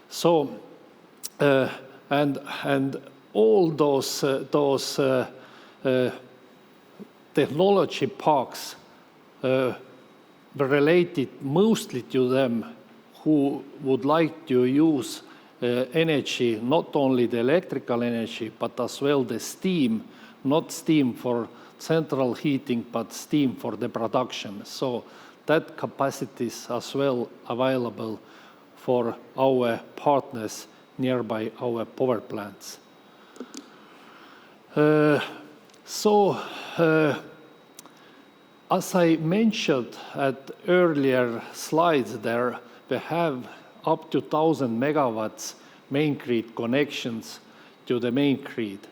So and all those technology parks were related mostly to them who would like to use energy, not only the electrical energy, but as well the steam, not steam for central heating, but steam for the production. So that capacity is as well available for our partners nearby our power plants. As I mentioned at earlier slides there, we have up to 1,000 megawatts main grid connections to the main grid.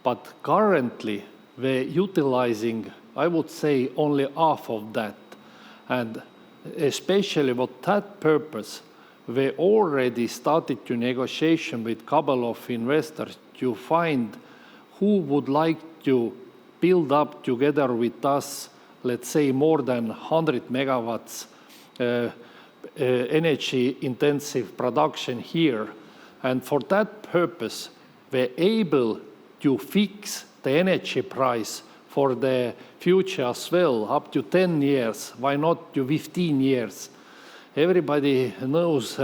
But currently, we're utilizing, I would say, only half of that. And especially for that purpose, we already started to negotiation with a couple of investors to find who would like to build up together with us, let's say, more than 100 megawatts energy-intensive production here. And for that purpose, we're able to fix the energy price for the future as well, up to 10 years, why not to 15 years? Everybody knows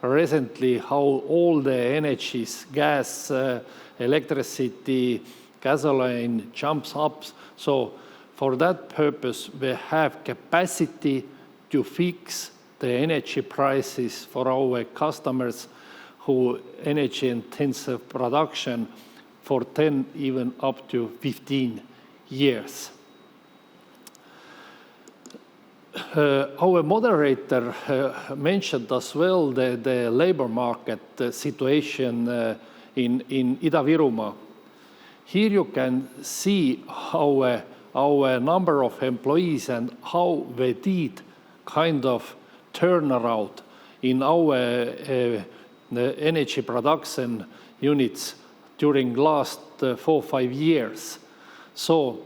recently how all the energies, gas, electricity, gasoline jumps up. So for that purpose, we have capacity to fix the energy prices for our customers who energy-intensive production for 10, even up to 15 years. Our moderator mentioned as well the labor market situation in Ida-Viru. Here you can see our number of employees and how we did kind of turnaround in our energy production units during last 4 or 5 years. So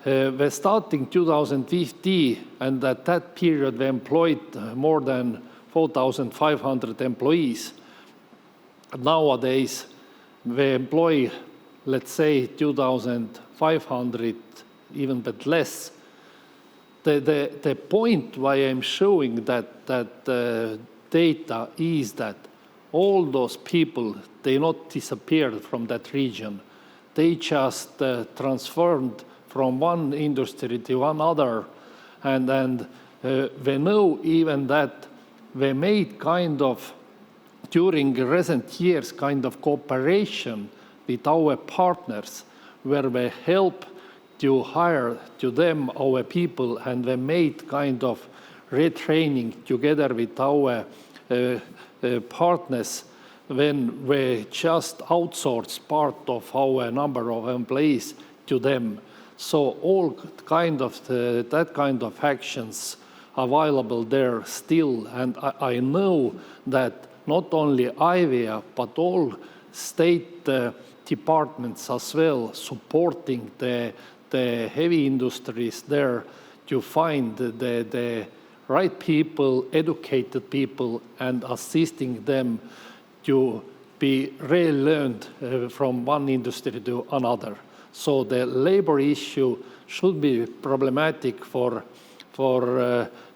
we're starting 2050, and at that period we employed more than 4,500 employees. Nowadays we employ, let's say, 2,500, even bit less. The point why I'm showing that data is that all those people, they not disappeared from that region. They just transformed from one industry to another. And we know even that we made kind of, during recent years, kind of cooperation with our partners where we help to hire to them our people, and we made kind of retraining together with our partners when we just outsource part of our number of employees to them. So all kind of that kind of actions available there still, and I know that not only IVIA but all state departments as well supporting the heavy industries there to find the right people, educated people, and assisting them to be really learned from one industry to another. So the labor issue should be problematic for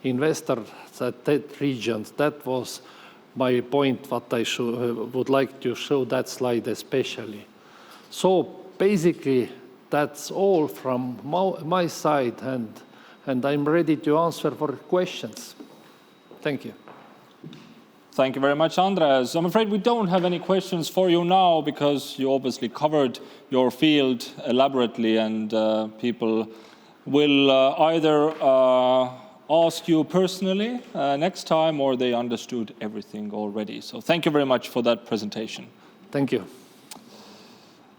investors at that region. That was my point, what I would like to show that slide especially. So basically, that's all from my side, and I'm ready to answer for questions. Thank you. Thank you very much, Andres. I'm afraid we don't have any questions for you now because you obviously covered your field elaborately, and people will either ask you personally next time, or they understood everything already. So thank you very much for that presentation. Thank you.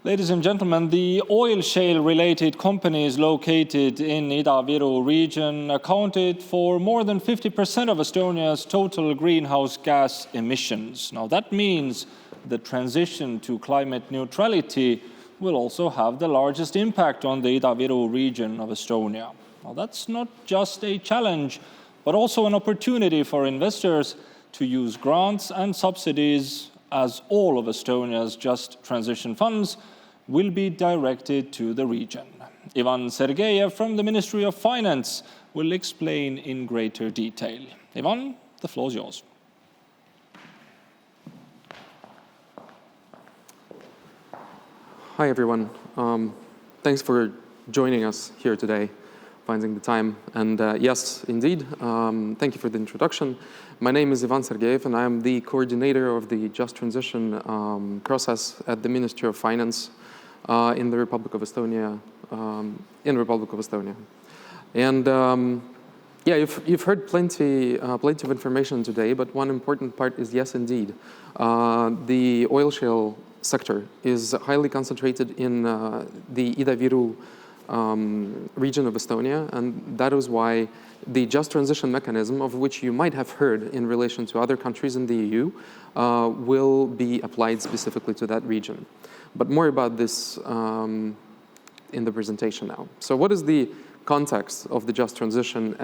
Ladies and gentlemen, the oil shale-related companies located in Ida-Viru region accounted for more than 50% of Estonia's total greenhouse gas emissions. Now that means the transition to climate neutrality will also have the largest impact on the Ida-Viru region of Estonia. Now that's not just a challenge, but also an opportunity for investors to use grants and subsidies, as all of Estonia's just transition funds will be directed to the region. Ivan Sergeyev from the Ministry of Finance will explain in greater detail. Ivan, the floor is yours. Hi, everyone. Thanks for joining us here today, finding the time. And yes, indeed, thank you for the introduction. My name is Ivan Sergeyev, and I am the coordinator of the Just Transition process at the Ministry of Finance in the Republic of Estonia. And yeah, you've heard plenty of information today, but one important part is, yes, indeed, the oil shale sector is highly concentrated in the Ida-Viru region of Estonia, and that is why the Just Transition mechanism, of which you might have heard in relation to other countries in the EU, will be applied specifically to that region. But more about this in the presentation now. So what is the context of the Just Transition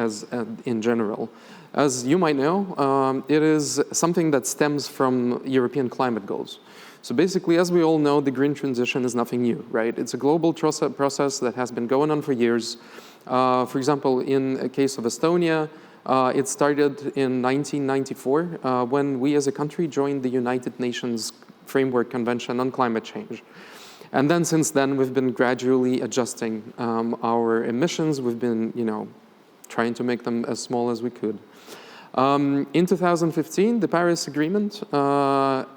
in general? As you might know, it is something that stems from European climate goals. So basically, as we all know, the green transition is nothing new, right? It's a global process that has been going on for years. For example, in the case of Estonia, it started in 1994 when we as a country joined the United Nations Framework Convention on Climate Change. And then since then, we've been gradually adjusting our emissions. We've been, trying to make them as small as we could. In 2015, the Paris Agreement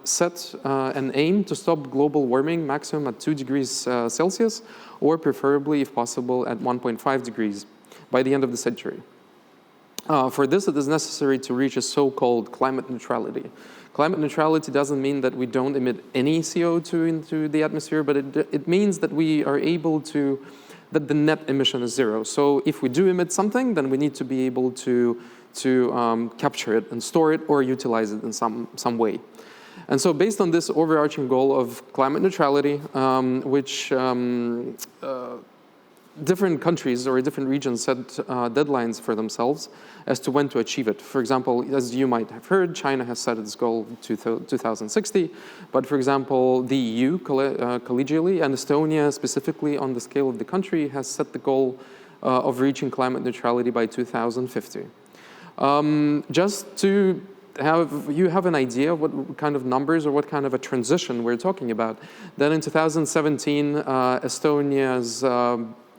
set an aim to stop global warming maximum at 2 degrees Celsius, or preferably, if possible, at 1.5 degrees by the end of the century. For this, it is necessary to reach a so-called climate neutrality. Climate neutrality doesn't mean that we don't emit any CO2 into the atmosphere, but it means that we are able to, that the net emission is zero. So if we do emit something, then we need to be able to capture it and store it or utilize it in some way. And so based on this overarching goal of climate neutrality, which different countries or different regions set deadlines for themselves as to when to achieve it. For example, as you might have heard, China has set its goal to 2060. But for example, the EU collegially and Estonia specifically on the scale of the country has set the goal of reaching climate neutrality by 2050. Just to have an idea of what kind of numbers or what kind of a transition we're talking about, then in 2017, Estonia's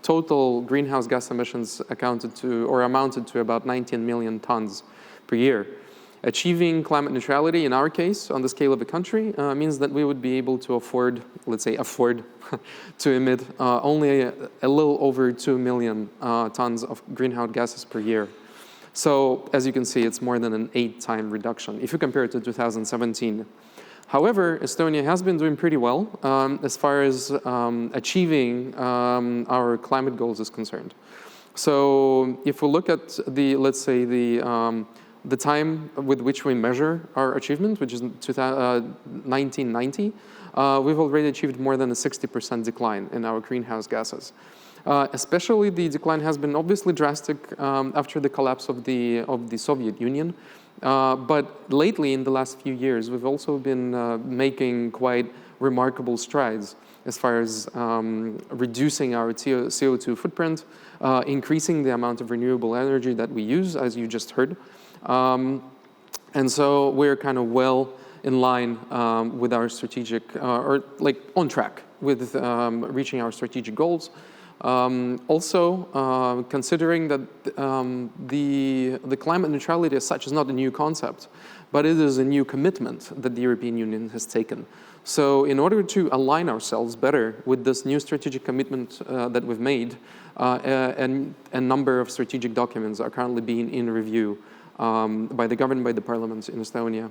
total greenhouse gas emissions amounted to about 19 million tons per year. Achieving climate neutrality, in our case, on the scale of a country, means that we would be able to afford, let's say, to emit only a little over 2 million tons of greenhouse gases per year. So, as you can see, it's more than an 8-time reduction if you compare it to 2017. However, Estonia has been doing pretty well as far as achieving our climate goals is concerned. So, if we look at the, let's say, the time with which we measure our achievement, which is 1990, we've already achieved more than a 60% decline in our greenhouse gases. Especially the decline has been obviously drastic after the collapse of the Soviet Union. But lately, in the last few years, we've also been making quite remarkable strides as far as reducing our CO2 footprint, increasing the amount of renewable energy that we use, as you just heard. And so we're kind of well in line with our strategic, or like on track with reaching our strategic goals. Also, considering that the climate neutrality as such is not a new concept, but it is a new commitment that the European Union has taken. So in order to align ourselves better with this new strategic commitment that we've made, and a number of strategic documents are currently being in review by the government, by the parliament in Estonia.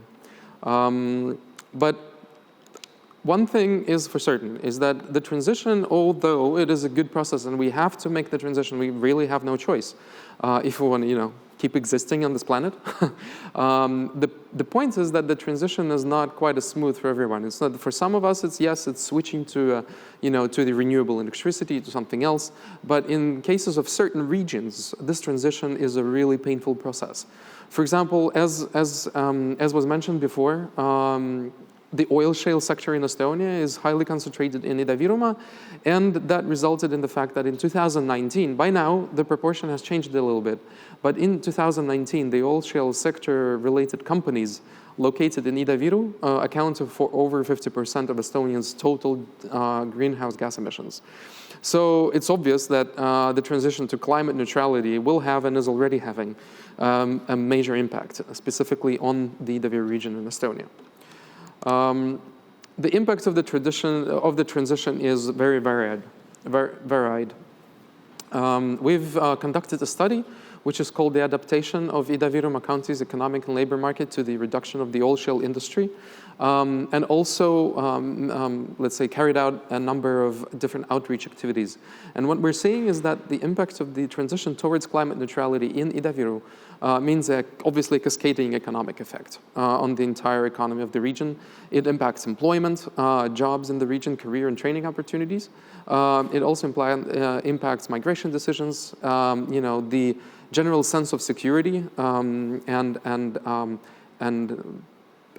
But one thing is for certain, is that the transition, although it is a good process and we have to make the transition, we really have no choice if we want to, keep existing on this planet. The point is that the transition is not quite as smooth for everyone. It's not, for some of us, it's switching to, to the renewable electricity, to something else. But in cases of certain regions, this transition is a really painful process. For example, as was mentioned before, the oil shale sector in Estonia is highly concentrated in Ida-Viru, and that resulted in the fact that in 2019, by now, the proportion has changed a little bit, but in 2019, the oil shale sector-related companies located in Ida-Viru accounted for over 50% of Estonians' total greenhouse gas emissions. So it's obvious that the transition to climate neutrality will have and is already having a major impact, specifically on the Ida-Viru region in Estonia. The impact of the transition is very varied. We've conducted a study which is called the Adaptation of Ida-Viru County's Economic and Labor Market to the Reduction of the Oil Shale Industry, and also, let's say, carried out a number of different outreach activities. And what we're seeing is that the impact of the transition towards climate neutrality in Ida-Viru means obviously a cascading economic effect on the entire economy of the region. It impacts employment, jobs in the region, career and training opportunities. It also impacts migration decisions, the general sense of security, and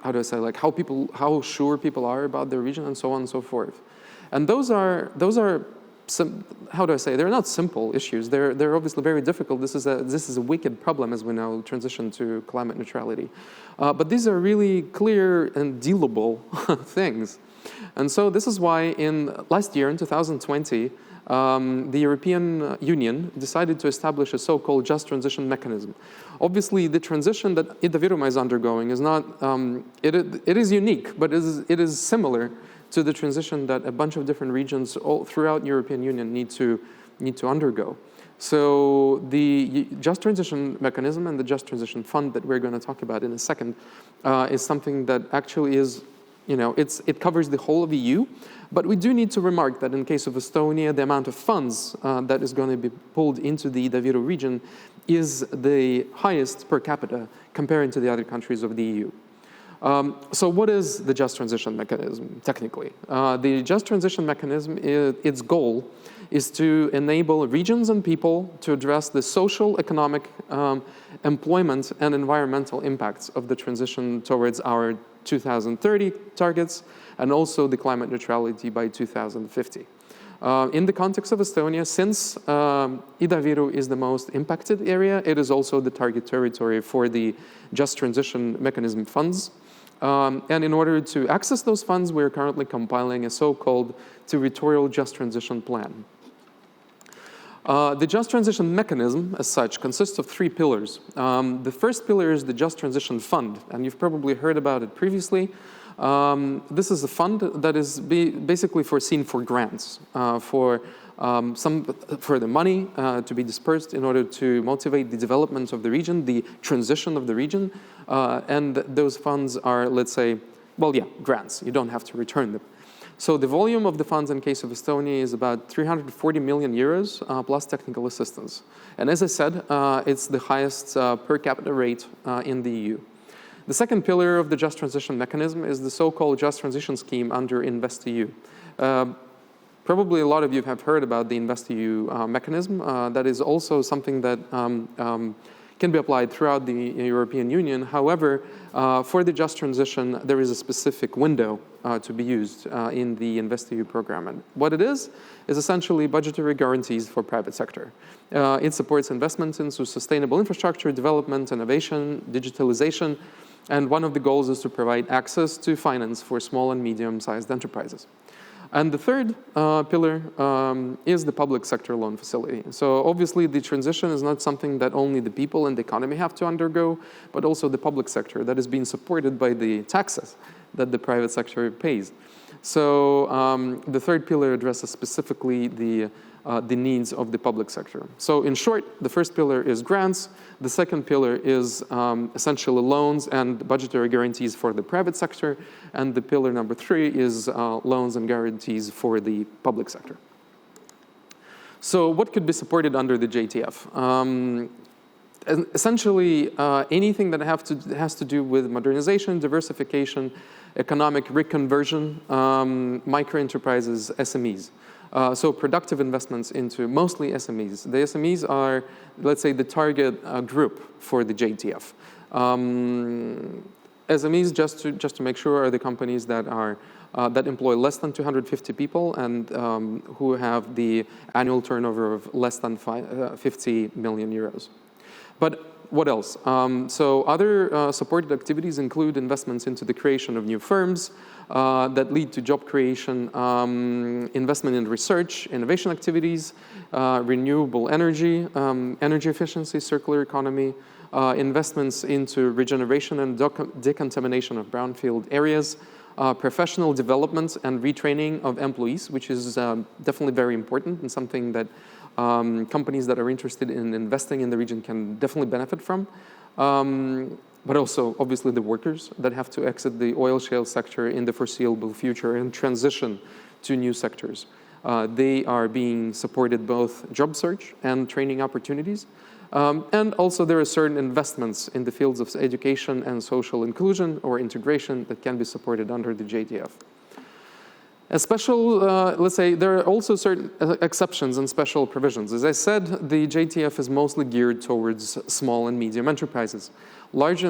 how do I say, like how sure people are about their region, and so on and so forth. And those are how do I say, they're not simple issues. They're obviously very difficult. This is a wicked problem, as we now transition to climate neutrality. But these are really clear and dealable things. And so this is why last year, in 2020, the European Union decided to establish a so-called just transition mechanism. Obviously, the transition that Ida-Viru is undergoing is not, it is unique, but it is similar to the transition that a bunch of different regions all throughout the European Union need to undergo. So the just transition mechanism and the just transition fund that we're going to talk about in a second is something that actually is, it covers the whole of the EU. But we do need to remark that in case of Estonia, the amount of funds that is going to be pulled into the Ida-Viru region is the highest per capita comparing to the other countries of the EU. So what is the just transition mechanism, technically? The just transition mechanism, its goal is to enable regions and people to address the social, economic, employment, and environmental impacts of the transition towards our 2030 targets, and also the climate neutrality by 2050. In the context of Estonia, since Ida-Viru is the most impacted area, it is also the target territory for the Just Transition Mechanism funds. And in order to access those funds, we're currently compiling a so-called territorial just transition plan. The just transition mechanism, as such, consists of 3 pillars. The first pillar is the Just Transition Fund, and you've probably heard about it previously. This is a fund that is basically foreseen for grants, for the money to be dispersed in order to motivate the development of the region, the transition of the region, and those funds are, let's say, well, yeah, grants. You don't have to return them. So the volume of the funds in case of Estonia is about 340 million euros plus technical assistance. And as I said, it's the highest per capita rate in the EU. The second pillar of the Just Transition mechanism is the so-called Just Transition scheme under InvestEU. Probably a lot of you have heard about the InvestEU mechanism. That is also something that can be applied throughout the European Union. However, for the Just Transition, there is a specific window to be used in the InvestEU program. And what it is essentially budgetary guarantees for private sector. It supports investments into sustainable infrastructure, development, innovation, digitalization, and one of the goals is to provide access to finance for small and medium-sized enterprises. And the third pillar is the public sector loan facility. So obviously the transition is not something that only the people and the economy have to undergo, but also the public sector that is being supported by the taxes that the private sector pays. So the third pillar addresses specifically the needs of the public sector. So in short, the first pillar is grants. The second pillar is essentially loans and budgetary guarantees for the private sector. And the pillar number 3 is loans and guarantees for the public sector. So what could be supported under the JTF? Essentially, anything that has to do with modernization, diversification, economic reconversion, micro-enterprises, SMEs. So productive investments into mostly SMEs. The SMEs are, let's say, the target group for the JTF. SMEs, just to make sure, are the companies that are that employ less than 250 people and who have the annual turnover of less than 50 million euros. But what else? So other supported activities include investments into the creation of new firms that lead to job creation, investment in research, innovation activities, renewable energy, energy efficiency, circular economy, investments into regeneration and decontamination of brownfield areas, professional development and retraining of employees, which is definitely very important and something that companies that are interested in investing in the region can definitely benefit from. But also, obviously, the workers that have to exit the oil shale sector in the foreseeable future and transition to new sectors. They are being supported both job search and training opportunities. And also, there are certain investments in the fields of education and social inclusion or integration that can be supported under the JTF. A special, let's say, there are also certain exceptions and special provisions. As I said, the JTF is mostly geared towards small and medium enterprises. Large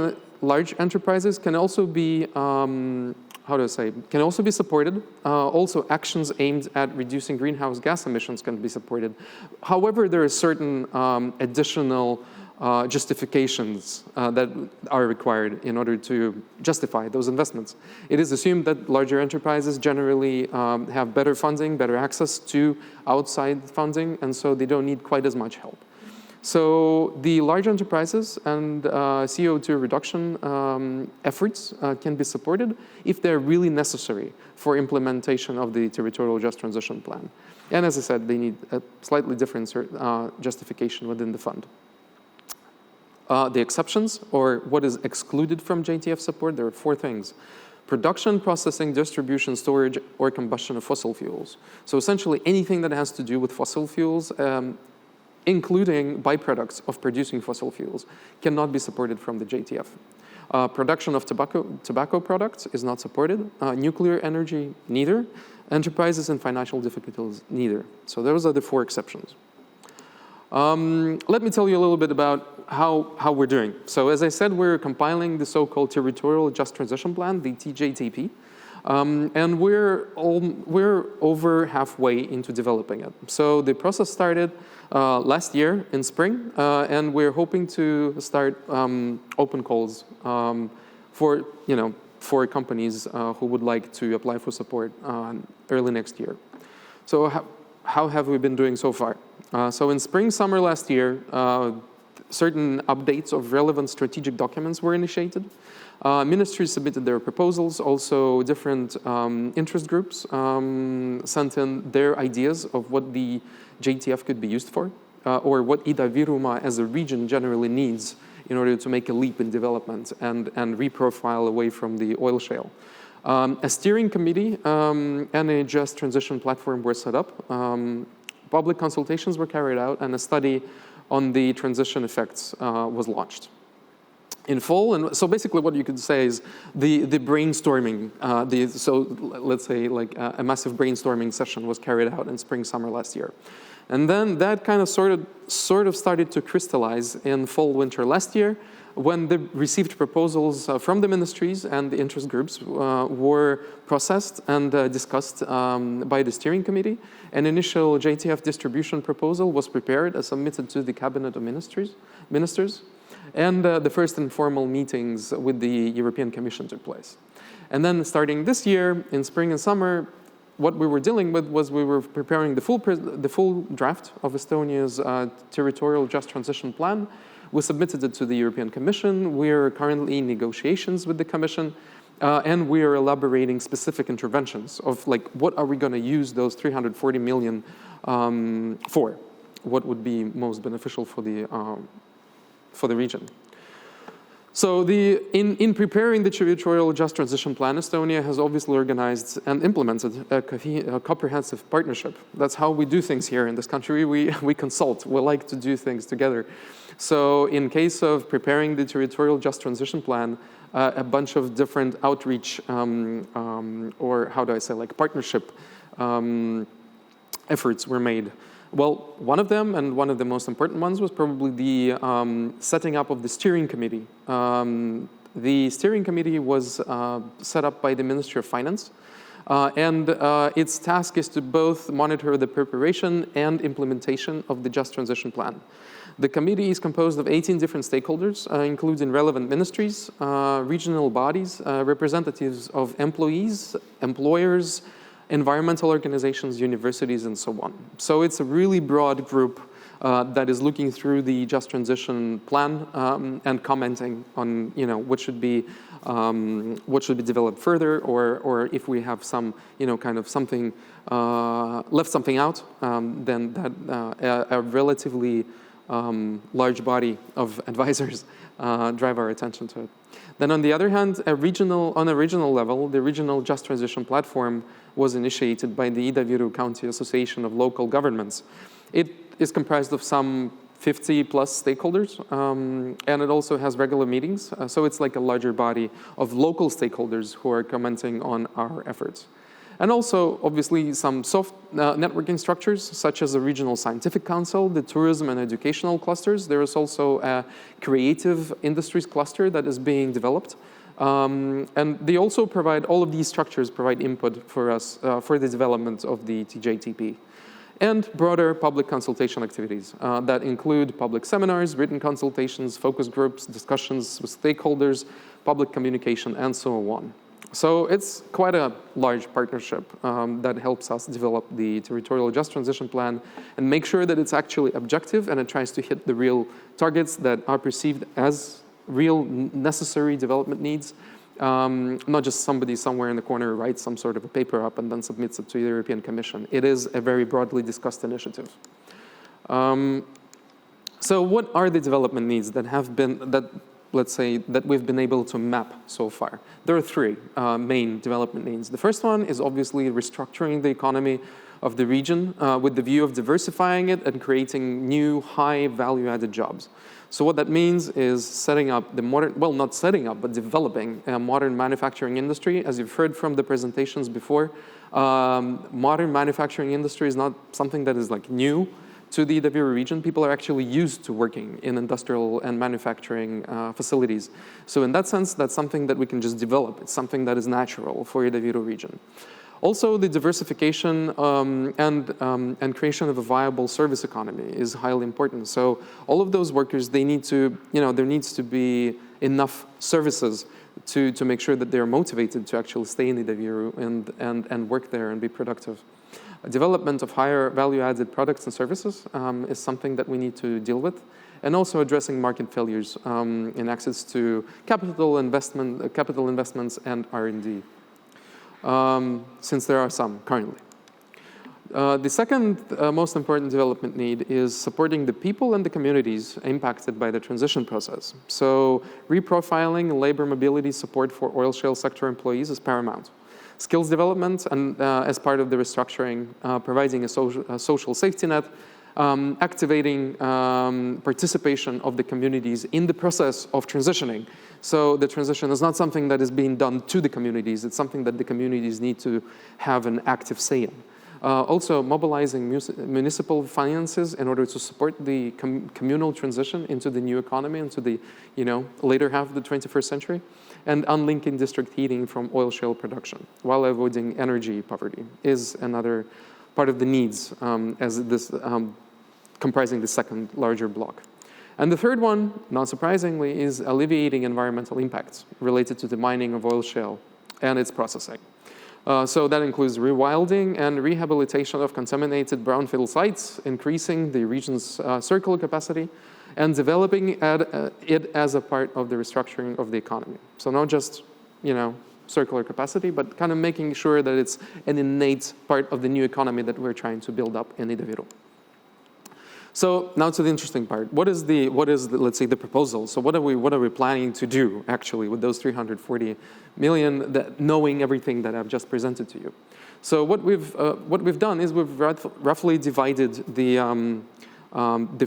enterprises can also be, can also be supported. Also, actions aimed at reducing greenhouse gas emissions can be supported. However, there are certain additional justifications that are required in order to justify those investments. It is assumed that larger enterprises generally have better funding, better access to outside funding, and so they don't need quite as much help. So the large enterprises and CO2 reduction efforts can be supported if they're really necessary for implementation of the territorial just transition plan. And as I said, they need a slightly different justification within the fund. The exceptions, or what is excluded from JTF support, there are 4 things. Production, processing, distribution, storage, or combustion of fossil fuels. So essentially anything that has to do with fossil fuels, including byproducts of producing fossil fuels, cannot be supported from the JTF. Production of tobacco products is not supported. Nuclear energy, neither. Enterprises and financial difficulties, neither. So those are the 4 exceptions. Let me tell you a little bit about how we're doing. So as I said, we're compiling the so-called Territorial Just Transition Plan, the TJTP, and we're over halfway into developing it. So the process started last year in spring, and we're hoping to start open calls for companies who would like to apply for support early next year. So how have we been doing so far? So in spring, summer last year, certain updates of relevant strategic documents were initiated. Ministries submitted their proposals. Also, different interest groups sent in their ideas of what the JTF could be used for, or what Ida-Virumaa as a region generally needs in order to make a leap in development and reprofile away from the oil shale. A steering committee and a just transition platform were set up. Public consultations were carried out, and a study on the transition effects was launched in fall. And so basically what you could say is the brainstorming, so let's say like a massive brainstorming session was carried out in spring, summer last year. And then that kind of sort of started to crystallize in fall, winter last year, when the received proposals from the ministries and the interest groups were processed and discussed by the steering committee. An initial JTF distribution proposal was prepared and submitted to the cabinet of ministers. And the first informal meetings with the European Commission took place. And then starting this year, in spring and summer, what we were dealing with was we were preparing the full draft of Estonia's territorial just transition plan. We submitted it to the European Commission. We're currently in negotiations with the Commission, and we are elaborating specific interventions of like, what are we going to use those 340 million for? What would be most beneficial for the region? So in preparing the territorial just transition plan, Estonia has obviously organized and implemented a comprehensive partnership. That's how we do things here in this country. We consult. We like to do things together. So in case of preparing the territorial just transition plan, a bunch of different outreach or how do I say, like partnership efforts were made. Well, one of them, and one of the most important ones, was probably the setting up of the steering committee. The steering committee was set up by the Ministry of Finance, and its task is to both monitor the preparation and implementation of the Just Transition Plan. The committee is composed of 18 different stakeholders, including relevant ministries, regional bodies, representatives of employees, employers, environmental organizations, universities, and so on. So it's a really broad group that is looking through the Just Transition Plan and commenting on, what should be developed further, or if we have some, kind of something left something out, then that a relatively large body of advisors drive our attention to it. Then on the other hand, on a regional level, the Regional Just Transition Platform was initiated by the Ida-Viru County Association of Local Governments. It is comprised of some 50 plus stakeholders, and it also has regular meetings. So it's like a larger body of local stakeholders who are commenting on our efforts. And also, obviously, some soft networking structures, such as the Regional Scientific Council, the tourism and educational clusters. There is also a creative industries cluster that is being developed. And they also provide, all of these structures provide input for us for the development of the TJTP. And broader public consultation activities that include public seminars, written consultations, focus groups, discussions with stakeholders, public communication, and so on. So it's quite a large partnership that helps us develop the territorial just transition plan and make sure that it's actually objective and it tries to hit the real targets that are perceived as real necessary development needs, not just somebody somewhere in the corner writes some sort of a paper up and then submits it to the European Commission. It is a very broadly discussed initiative. So what are the development needs that have been, let's say, that we've been able to map so far? There are three main development needs. The first one is obviously restructuring the economy of the region with the view of diversifying it and creating new high value-added jobs. So what that means is setting up the modern, well, not setting up, but developing a modern manufacturing industry. As you've heard from the presentations before, modern manufacturing industry is not something that is like new to the Ida-Viru region. People are actually used to working in industrial and manufacturing facilities. So in that sense, that's something that we can just develop. It's something that is natural for Ida-Viru region. Also, the diversification and creation of a viable service economy is highly important. So all of those workers, they need to, there needs to be enough services to make sure that they're motivated to actually stay in Ida-Viru and work there and be productive. Development of higher value-added products and services is something that we need to deal with, and also addressing market failures in access to capital investments and R&D, since there are some currently. The second most important development need is supporting the people and the communities impacted by the transition process. So reprofiling and labor mobility support for oil shale sector employees is paramount. Skills development and as part of the restructuring, providing a social safety net, activating participation of the communities in the process of transitioning. So the transition is not something that is being done to the communities, it's something that the communities need to have an active say in. Also mobilizing municipal finances in order to support the communal transition into the new economy, into the later half of the 21st century, and unlinking district heating from oil shale production while avoiding energy poverty is another part of the needs as this comprising the second larger block. And the third one, not surprisingly, is alleviating environmental impacts related to the mining of oil shale and its processing. So that includes rewilding and rehabilitation of contaminated brownfield sites, increasing the region's circular capacity, and developing it as a part of the restructuring of the economy. So not just, circular capacity, but kind of making sure that it's an innate part of the new economy that we're trying to build up in Ida-Viru. So now to the interesting part. What is let's say, the proposal? So what are we planning to do actually with those 340 million, knowing everything that I've just presented to you? So what we've done is we've roughly divided the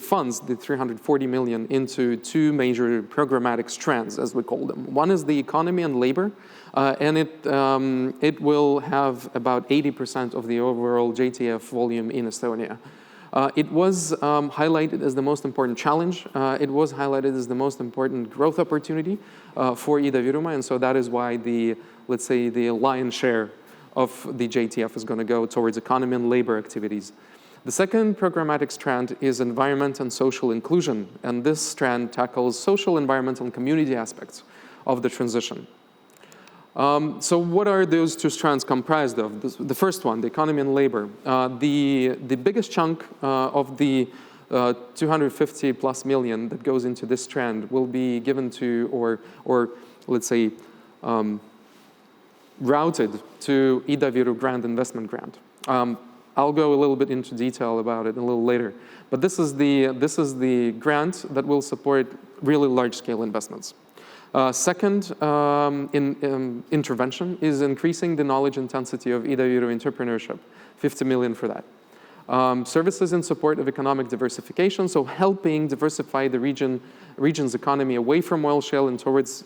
funds, the 340 million, into two major programmatic strands, as we call them. One is the economy and labor, and it will have about 80% of the overall JTF volume in Estonia. It was highlighted as the most important challenge. It was highlighted as the most important growth opportunity for Ida-Virumaa, and so that is why let's say, the lion's share of the JTF is going to go towards economy and labor activities. The second programmatic strand is environment and social inclusion, and this strand tackles social, environmental, and community aspects of the transition. So what are those two strands comprised of? The first one, the economy and labor. The biggest chunk of the 250 plus million that goes into this strand will be given to, or let's say, routed to Ida-Viru Grant Investment Grant. I'll go a little bit into detail about it a little later. But this is the grant that will support really large-scale investments. Second intervention is increasing the knowledge intensity of Ida-Viru entrepreneurship, 50 million for that. Services in support of economic diversification, so helping diversify the region's economy away from oil shale and towards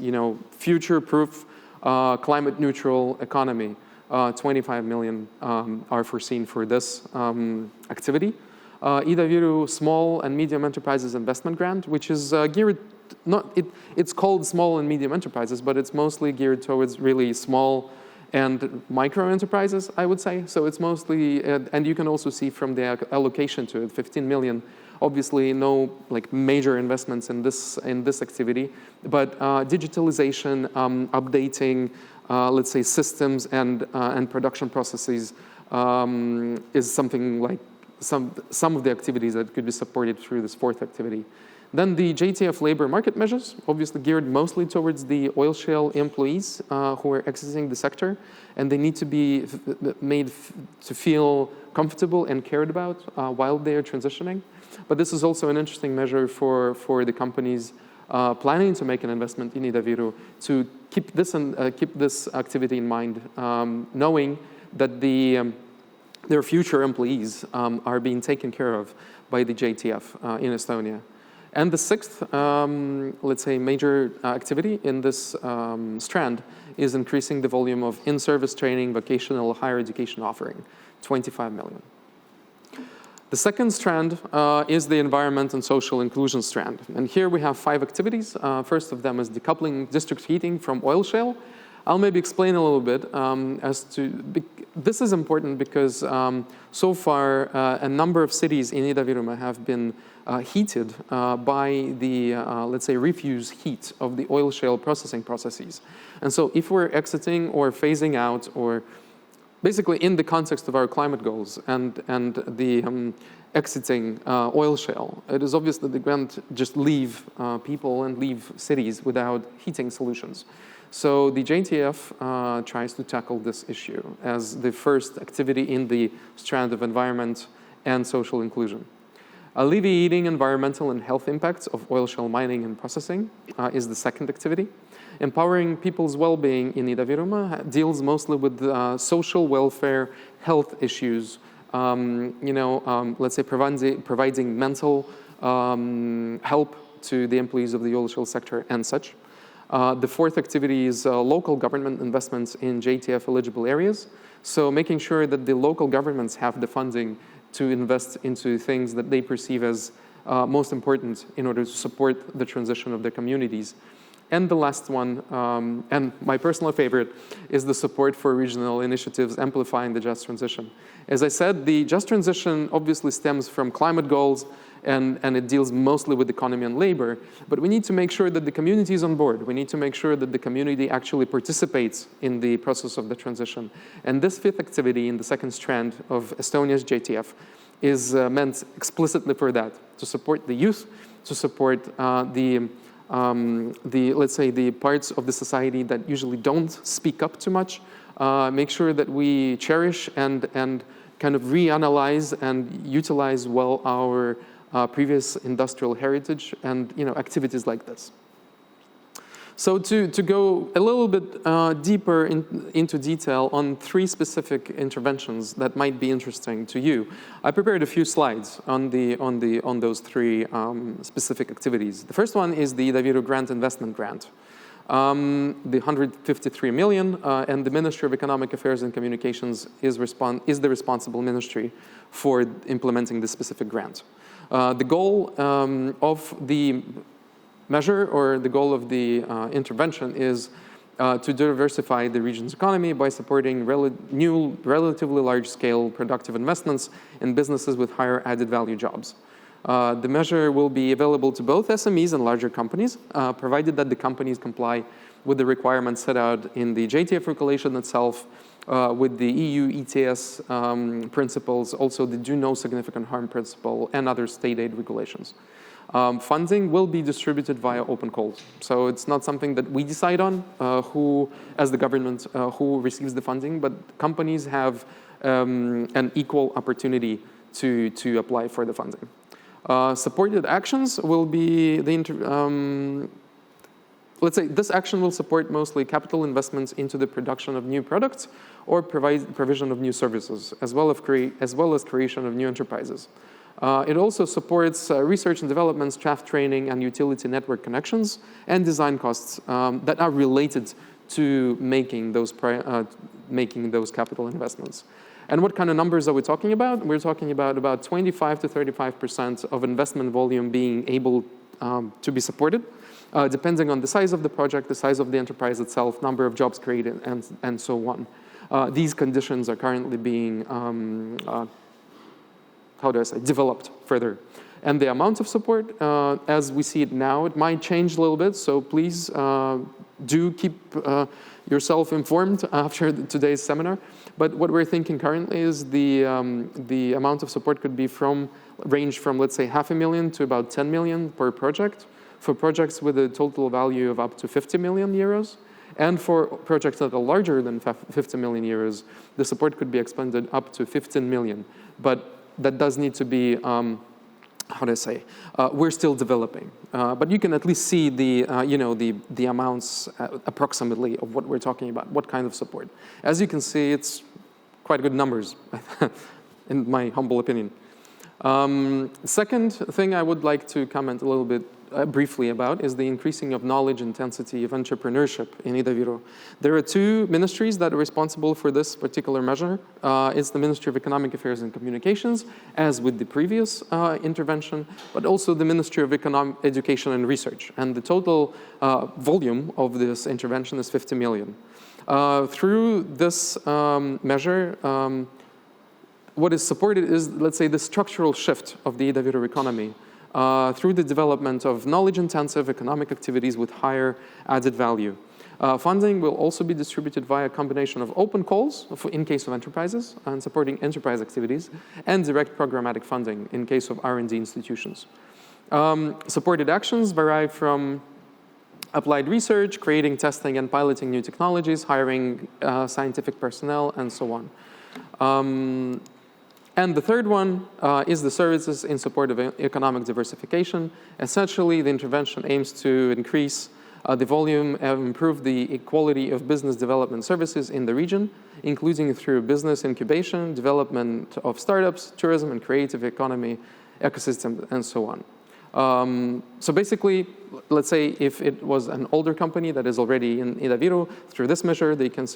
future-proof, climate-neutral economy. 25 million are foreseen for this activity. Ida-Viru Small and Medium Enterprises Investment Grant, which is geared it's called small and medium enterprises, but it's mostly geared towards really small and micro enterprises, I would say. So it's mostly, and you can also see from the allocation to it, 15 million. Obviously, no major investments in this activity, but digitalization, updating, let's say, systems and production processes is something like some of the activities that could be supported through this fourth activity. Then the JTF labor market measures, obviously geared mostly towards the oil shale employees who are exiting the sector, and they need to be made to feel comfortable and cared about while they are transitioning. But this is also an interesting measure for the companies planning to make an investment in Ida-Viru to keep this activity in mind, knowing that their future employees are being taken care of by the JTF in Estonia. And the sixth, let's say, major activity in this strand is increasing the volume of in-service training, vocational higher education offering, 25 million. The second strand is the environment and social inclusion strand. And here we have 5 activities. First of them is decoupling district heating from oil shale. I'll maybe explain a little bit as to, this is important because so far a number of cities in Ida-Virumaa have been heated by the, let's say, refuse heat of the oil shale processing processes. And so if we're exiting or phasing out or basically in the context of our climate goals and the exiting oil shale, it is obvious that they can't just leave people and leave cities without heating solutions. So the JTF tries to tackle this issue as the first activity in the strand of environment and social inclusion. Alleviating environmental and health impacts of oil shale mining and processing is the second activity. Empowering people's well-being in Ida-Viru deals mostly with social welfare, health issues, let's say providing mental help to the employees of the oil shale sector and such. The fourth activity is local government investments in JTF-eligible areas. So making sure that the local governments have the funding to invest into things that they perceive as most important in order to support the transition of their communities. And the last one, and my personal favorite, is the support for regional initiatives amplifying the just transition. As I said, the just transition obviously stems from climate goals, and it deals mostly with economy and labor, but we need to make sure that the community is on board. We need to make sure that the community actually participates in the process of the transition. And this fifth activity in the second strand of Estonia's JTF is meant explicitly for that, to support the youth, to support let's say, the parts of the society that usually don't speak up too much, make sure that we cherish and kind of reanalyze and utilize well our previous industrial heritage and activities like this. So to go a little bit deeper into detail on three specific interventions that might be interesting to you, I prepared a few slides on those three specific activities. The first one is the Ida-Viru Grant Investment Grant. The 153 million, and the Ministry of Economic Affairs and Communications is the responsible ministry for implementing this specific grant. The goal of the measure, or the goal of the intervention, is to diversify the region's economy by supporting new, relatively large-scale productive investments in businesses with higher added value jobs. The measure will be available to both SMEs and larger companies, provided that the companies comply with the requirements set out in the JTF regulation itself, with the EU ETS principles, also the do no significant harm principle, and other state aid regulations. Funding will be distributed via open calls. So it's not something that we decide on, as the government, who receives the funding, but companies have an equal opportunity to apply for the funding. Supported actions will be let's say this action will support mostly capital investments into the production of new products or provision of new services, as well as creation of new enterprises. It also supports research and development, staff training, and utility network connections, and design costs that are related to making those capital investments. And what kind of numbers are we talking about? We're talking about 25 to 35% of investment volume being able to be supported, depending on the size of the project, the size of the enterprise itself, number of jobs created, and so on. These conditions are currently being developed further. And the amount of support, as we see it now, it might change a little bit, so please do keep yourself informed after today's seminar. But what we're thinking currently is the amount of support could be range from, let's say, 500,000 to about 10 million per project, for projects with a total value of up to 50 million euros. And for projects that are larger than 50 million euros, the support could be expanded up to 15 million. But that does need to be, we're still developing. But you can at least see the amounts approximately of what we're talking about, what kind of support. As you can see, it's quite good numbers, in my humble opinion. Second thing I would like to comment a little bit briefly about is the increasing of knowledge intensity of entrepreneurship in Ida-Viru. There are two ministries that are responsible for this particular measure. It's the Ministry of Economic Affairs and Communications, as with the previous intervention, but also the Ministry of Education and Research. And the total volume of this intervention is 50 million. Through this measure, what is supported is, let's say, the structural shift of the Ida-Viru economy through the development of knowledge-intensive economic activities with higher added value. Funding will also be distributed via a combination of open calls in case of enterprises and supporting enterprise activities, and direct programmatic funding in case of R&D institutions. Supported actions vary from applied research, creating, testing, and piloting new technologies, hiring scientific personnel, and so on. And the third one is the services in support of economic diversification. Essentially, the intervention aims to increase the volume and improve the quality of business development services in the region, including through business incubation, development of startups, tourism and creative economy, ecosystem, and so on. So basically, let's say if it was an older company that is already in Ida-Viru, through this measure, they can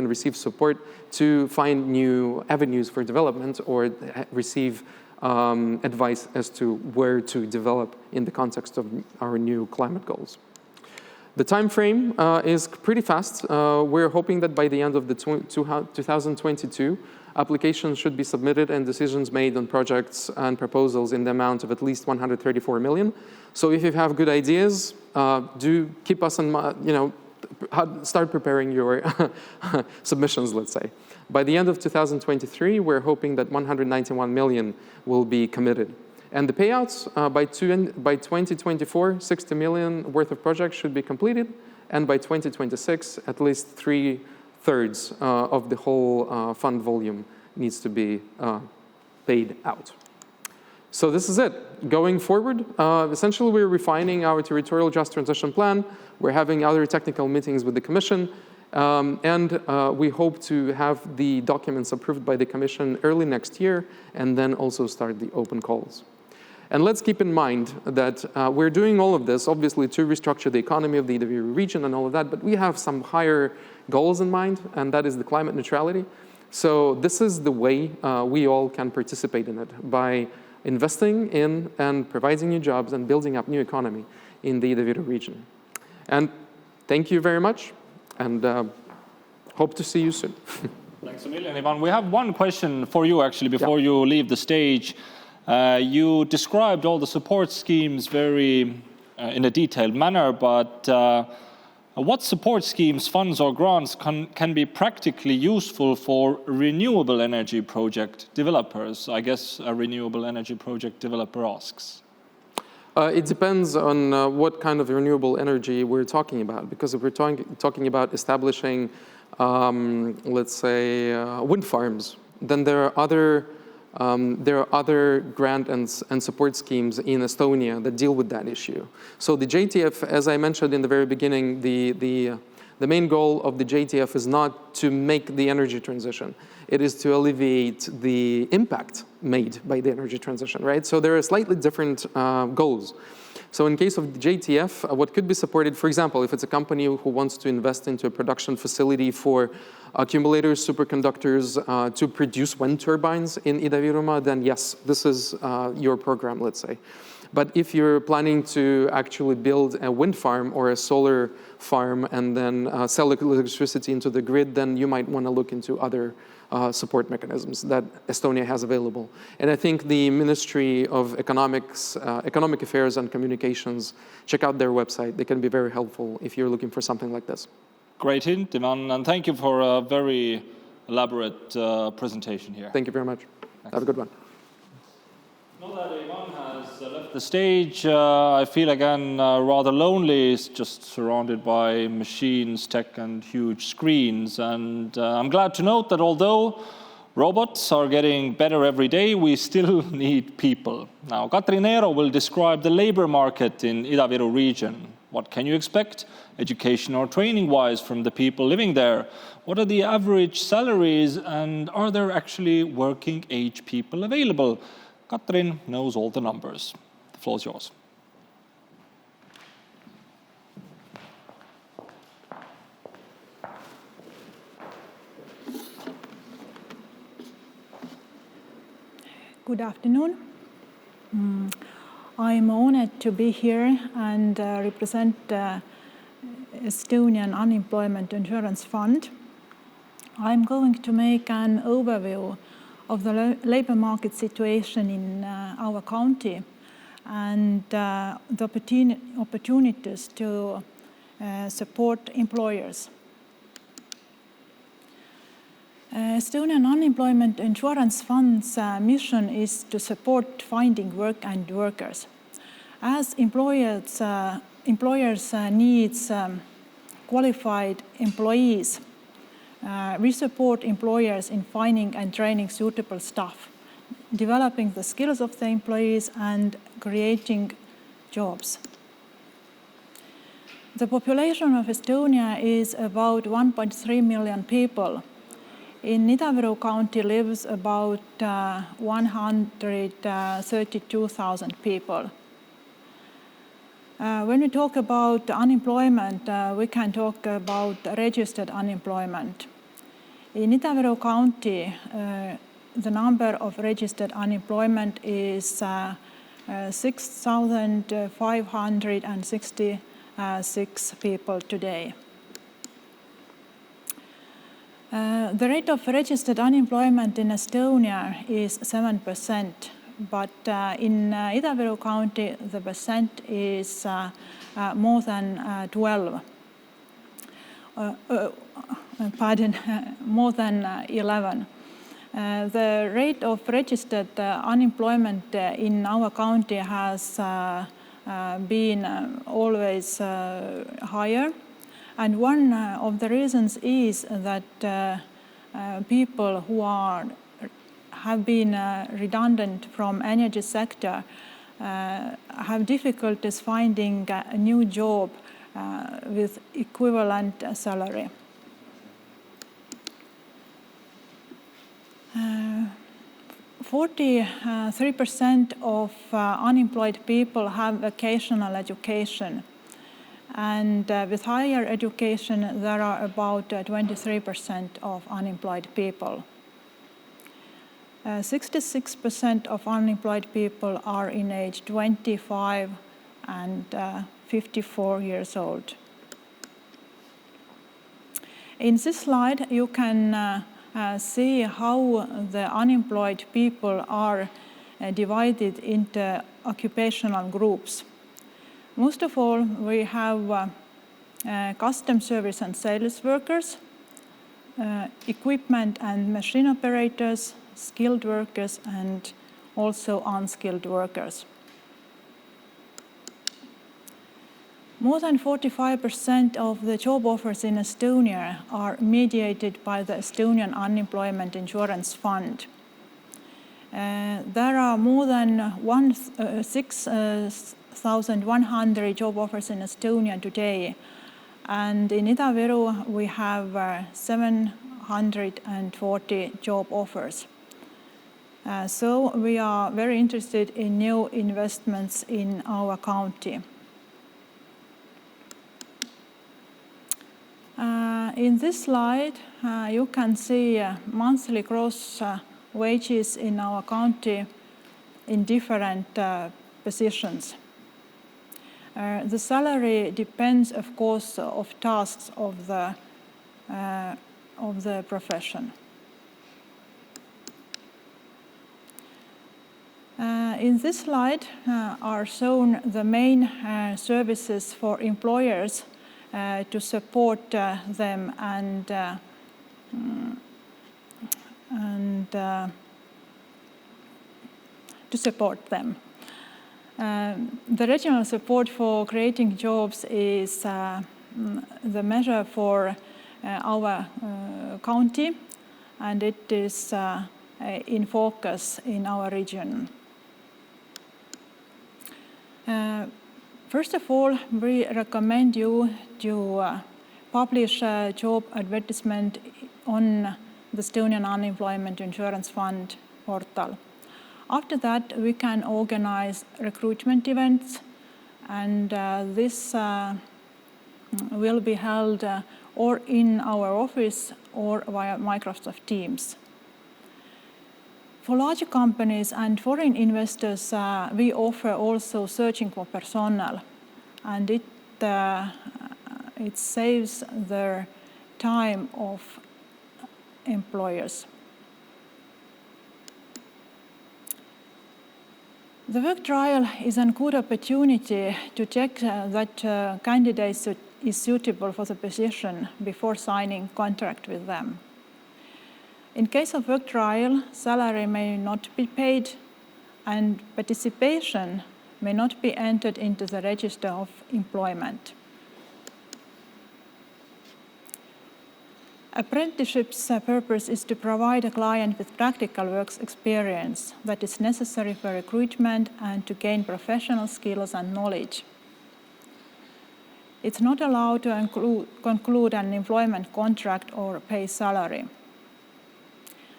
receive support to find new avenues for development or receive advice as to where to develop in the context of our new climate goals. The time frame is pretty fast. We're hoping that by the end of the 2022, applications should be submitted and decisions made on projects and proposals in the amount of at least 134 million. So if you have good ideas, do keep us in mind, start preparing your submissions, let's say. By the end of 2023, we're hoping that 191 million will be committed. And the payouts, by 2024, 60 million worth of projects should be completed. And by 2026, at least 3/3 of the whole fund volume needs to be paid out. So this is it. Going forward, essentially we're refining our territorial just transition plan. We're having other technical meetings with the Commission. And we hope to have the documents approved by the Commission early next year, and then also start the open calls. And let's keep in mind that we're doing all of this, obviously, to restructure the economy of the Ida-Viru region and all of that, but we have some higher goals in mind, and that is the climate neutrality. So this is the way we all can participate in it, by investing in and providing new jobs and building up new economy in the Ida-Viru region. And thank you very much, and hope to see you soon. Thanks a million, Ivan. We have one question for you, actually, before you leave the stage. You described all the support schemes very in a detailed manner, but what support schemes, funds or grants can be practically useful for renewable energy project developers? I guess a renewable energy project developer asks. It depends on what kind of renewable energy we're talking about, because if we're talking about establishing, let's say, wind farms, then there are other grant and support schemes in Estonia that deal with that issue. So the JTF, as I mentioned in the very beginning, the main goal of the JTF is not to make the energy transition. It is to alleviate the impact made by the energy transition, right? So there are slightly different goals. So in case of the JTF, what could be supported, for example, if it's a company who wants to invest into a production facility for accumulators, superconductors, to produce wind turbines in Ida-Virumaa, then yes, this is your program, let's say. But if you're planning to actually build a wind farm or a solar farm and then sell electricity into the grid, then you might want to look into other support mechanisms that Estonia has available. And I think the Ministry of Economic Affairs and Communications, check out their website. They can be very helpful if you're looking for something like this. Great hint, Ivan, and thank you for a very elaborate presentation here. Thank you very much. Thanks. Have a good one. Now that Ivan has left the stage, I feel again rather lonely, just surrounded by machines, tech, and huge screens. And I'm glad to note that although robots are getting better every day, we still need people. Now, Katrin Eero will describe the labor market in Ida-Viru region. What can you expect, education or training-wise, from the people living there? What are the average salaries, and are there actually working-age people available? Katrin knows all the numbers. The floor is yours. Good afternoon. I'm honored to be here and represent Estonian Unemployment Insurance Fund. I'm going to make an overview of the labor market situation in our county and the opportunities to support employers. Estonian Unemployment Insurance Fund's mission is to support finding work and workers. As employers needs qualified employees, we support employers in finding and training suitable staff, developing the skills of the employees and creating jobs. The population of Estonia is about 1.3 million people. In Ida-Viru County lives about 132,000 people. When we talk about unemployment, we can talk about registered unemployment. In Ida-Viru County, the number of registered unemployment is 6,566 people today. The rate of registered unemployment in Estonia is 7%, but in Ida-Viru County the percent is more than 12. More than 11. The rate of registered unemployment in our county has been always higher. And one of the reasons is that people who have been redundant from energy sector have difficulties finding a new job with equivalent salary. 43% of unemployed people have vocational education. And with higher education, there are about 23% of unemployed people. 66% of unemployed people are in age 25 and 54 years old. In this slide, you can see how the unemployed people are divided into occupational groups. Most of all, we have custom service and sales workers, equipment and machine operators, skilled workers, and also unskilled workers. More than 45% of the job offers in Estonia are mediated by the Estonian Unemployment Insurance Fund. There are more than 6,100 job offers in Estonia today, and in Ida-Viru we have 740 job offers. So we are very interested in new investments in our county. In this slide, you can see monthly gross wages in our county in different positions. The salary depends, of course, of tasks of the profession. In this slide are shown the main services for employers to support them and to support them. The regional support for creating jobs is the measure for our county, and it is in focus in our region. First of all, we recommend you to publish a job advertisement on the Estonian Unemployment Insurance Fund portal. After that, we can organize recruitment events, and this will be held or in our office or via Microsoft Teams. For larger companies and foreign investors, we offer also searching for personnel, and it saves the time of employers. The work trial is a good opportunity to check that candidates is suitable for the position before signing contract with them. In case of work trial, salary may not be paid and participation may not be entered into the register of employment. Apprenticeship's purpose is to provide a client with practical work experience that is necessary for recruitment and to gain professional skills and knowledge. It's not allowed to conclude an employment contract or pay salary.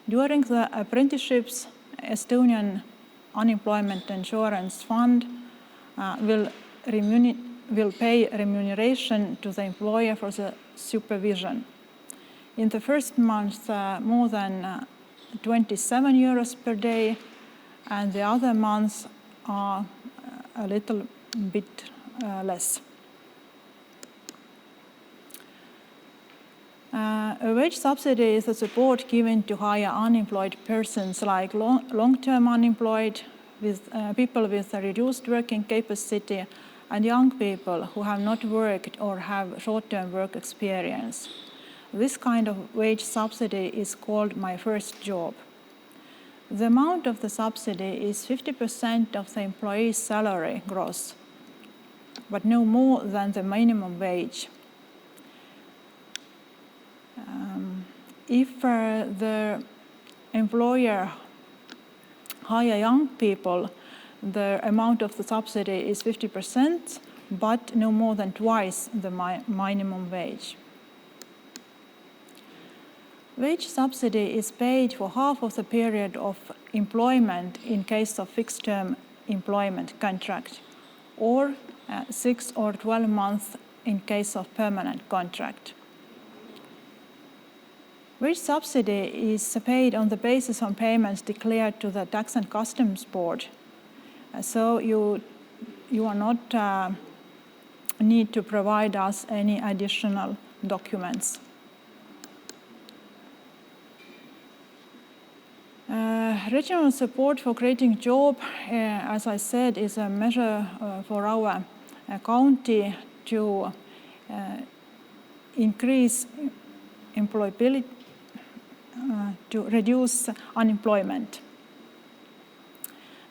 During the apprenticeships, Estonian Unemployment Insurance Fund will pay remuneration to the employer for the supervision. In the first month, more than 27 euros per day, and the other months are a little bit less. A wage subsidy is a support given to hire unemployed persons like long-term unemployed, with people with a reduced working capacity, and young people who have not worked or have short-term work experience. This kind of wage subsidy is called My First Job. The amount of the subsidy is 50% of the employee's salary gross, but no more than the minimum wage. If the employer hire young people, the amount of the subsidy is 50%, but no more than twice the minimum wage. Wage subsidy is paid for half of the period of employment in case of fixed-term employment contract, or 6 or 12 months in case of permanent contract. Wage subsidy is paid on the basis of payments declared to the Tax and Customs Board. So you are not need to provide us any additional documents. Regional support for creating job, as I said, is a measure for our county to increase employability, to reduce unemployment.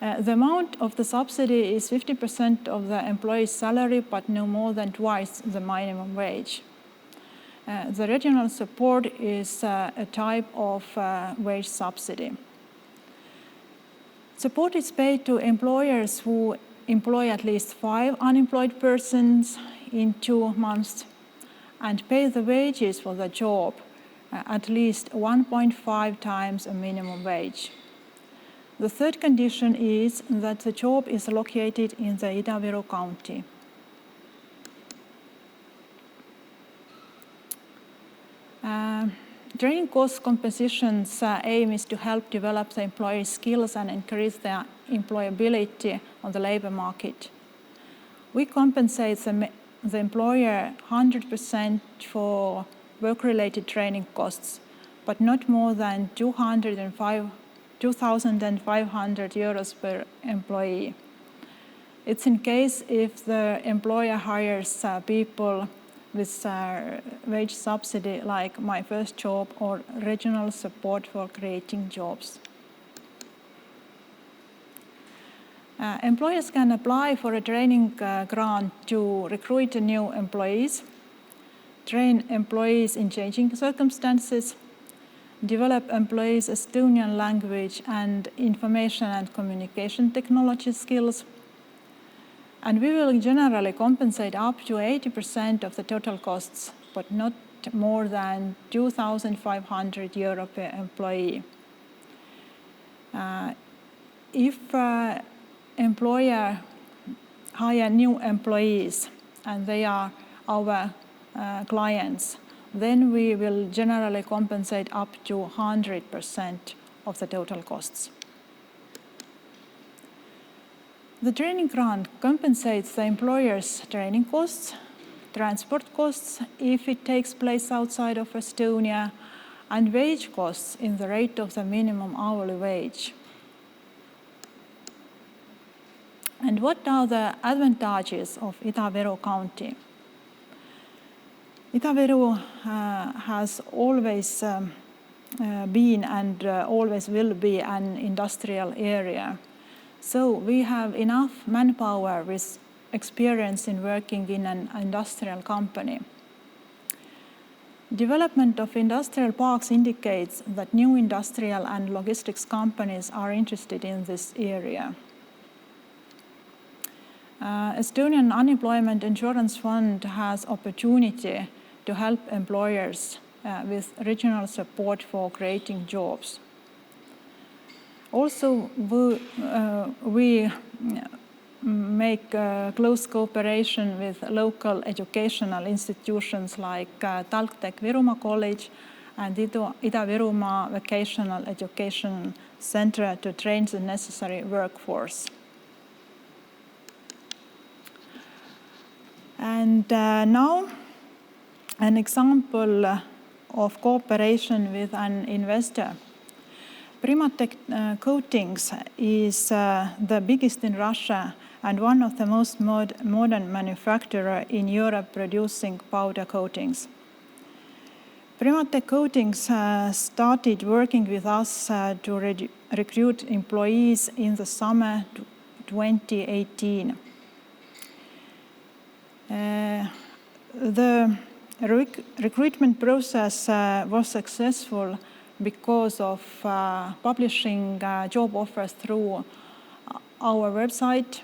The amount of the subsidy is 50% of the employee's salary, but no more than twice the minimum wage. The regional support is a type of wage subsidy. Support is paid to employers who employ at least 5 unemployed persons in 2 months and pay the wages for the job at least 1.5 times a minimum wage. The third condition is that the job is located in the Ida-Viru county. Training cost compensation's aim is to help develop the employee's skills and increase their employability on the labor market. We compensate the employer 100% for work-related training costs, but not more than 2,500 euros per employee. It's in case if the employer hires people with wage subsidy like My First Job or regional support for creating jobs. Employers can apply for a training grant to recruit new employees, train employees in changing circumstances, develop employees' Estonian language and information and communication technology skills, and we will generally compensate up to 80% of the total costs, but not more than 2,500 euro per employee. If employer hire new employees and they are our clients, then we will generally compensate up to 100% of the total costs. The training grant compensates the employer's training costs, transport costs if it takes place outside of Estonia, and wage costs in the rate of the minimum hourly wage. And what are the advantages of Ida-Viru County? Ida-Viru has always been and always will be an industrial area. So we have enough manpower with experience in working in an industrial company. Development of industrial parks indicates that new industrial and logistics companies are interested in this area. Estonian Unemployment Insurance Fund has opportunity to help employers with regional support for creating jobs. Also, we make close cooperation with local educational institutions like TalTech Virumaa College and Ida-Virumaa Vocational Education Center to train the necessary workforce. And now an example of cooperation with an investor. Primatech Coatings is the biggest in Russia and one of the most modern manufacturers in Europe producing powder coatings. Primatech Coatings started working with us to recruit employees in the summer 2018. The recruitment process was successful because of publishing job offers through our website.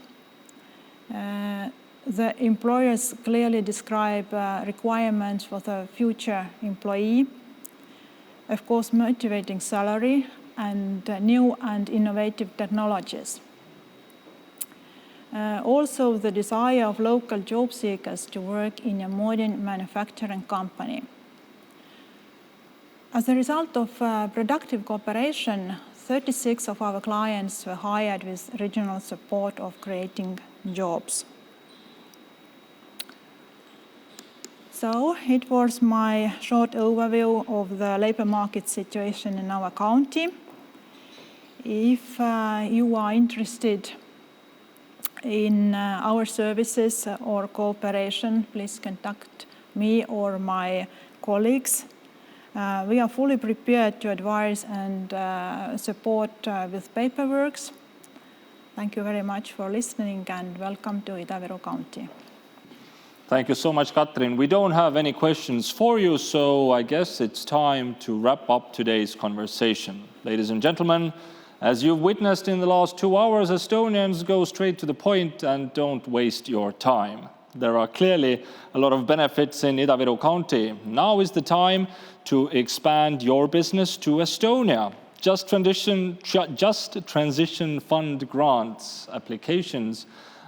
The employers clearly describe requirements for the future employee, of course motivating salary and new and innovative technologies. Also the desire of local job seekers to work in a modern manufacturing company. As a result of productive cooperation, 36 of our clients were hired with regional support of creating jobs. So it was my short overview of the labor market situation in our county. If you are interested in our services or cooperation, please contact me or my colleagues. We are fully prepared to advise and support with paperwork. Thank you very much for listening and welcome to Ida-Viru County. Thank you so much, Katrin. We don't have any questions for you, so I guess it's time to wrap up today's conversation. Ladies and gentlemen, as you've witnessed in the last 2 hours, Estonians go straight to the point and don't waste your time. There are clearly a lot of benefits in Ida-Viru County. Now is the time to expand your business to Estonia. Just transition fund grants applications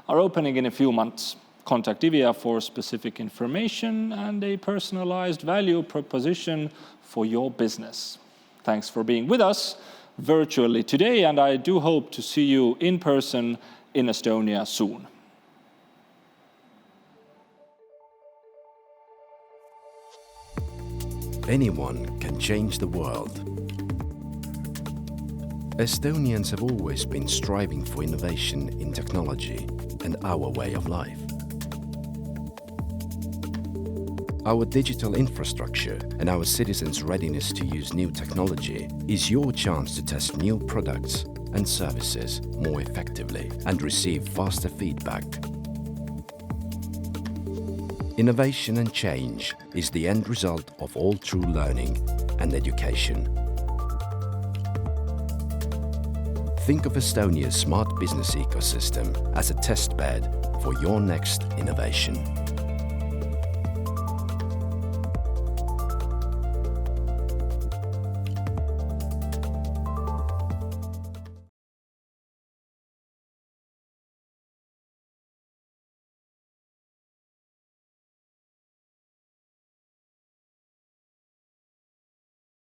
are opening in a few months. Contact Ivia for specific information and a personalized value proposition for your business. Thanks for being with us virtually today, and I do hope to see you in person in Estonia soon. Anyone can change the world. Estonians have always been striving for innovation in technology and our way of life. Our digital infrastructure and our citizens' readiness to use new technology is your chance to test new products and services more effectively and receive faster feedback. Innovation and change is the end result of all true learning and education. Think of Estonia's smart business ecosystem as a test bed for your next innovation.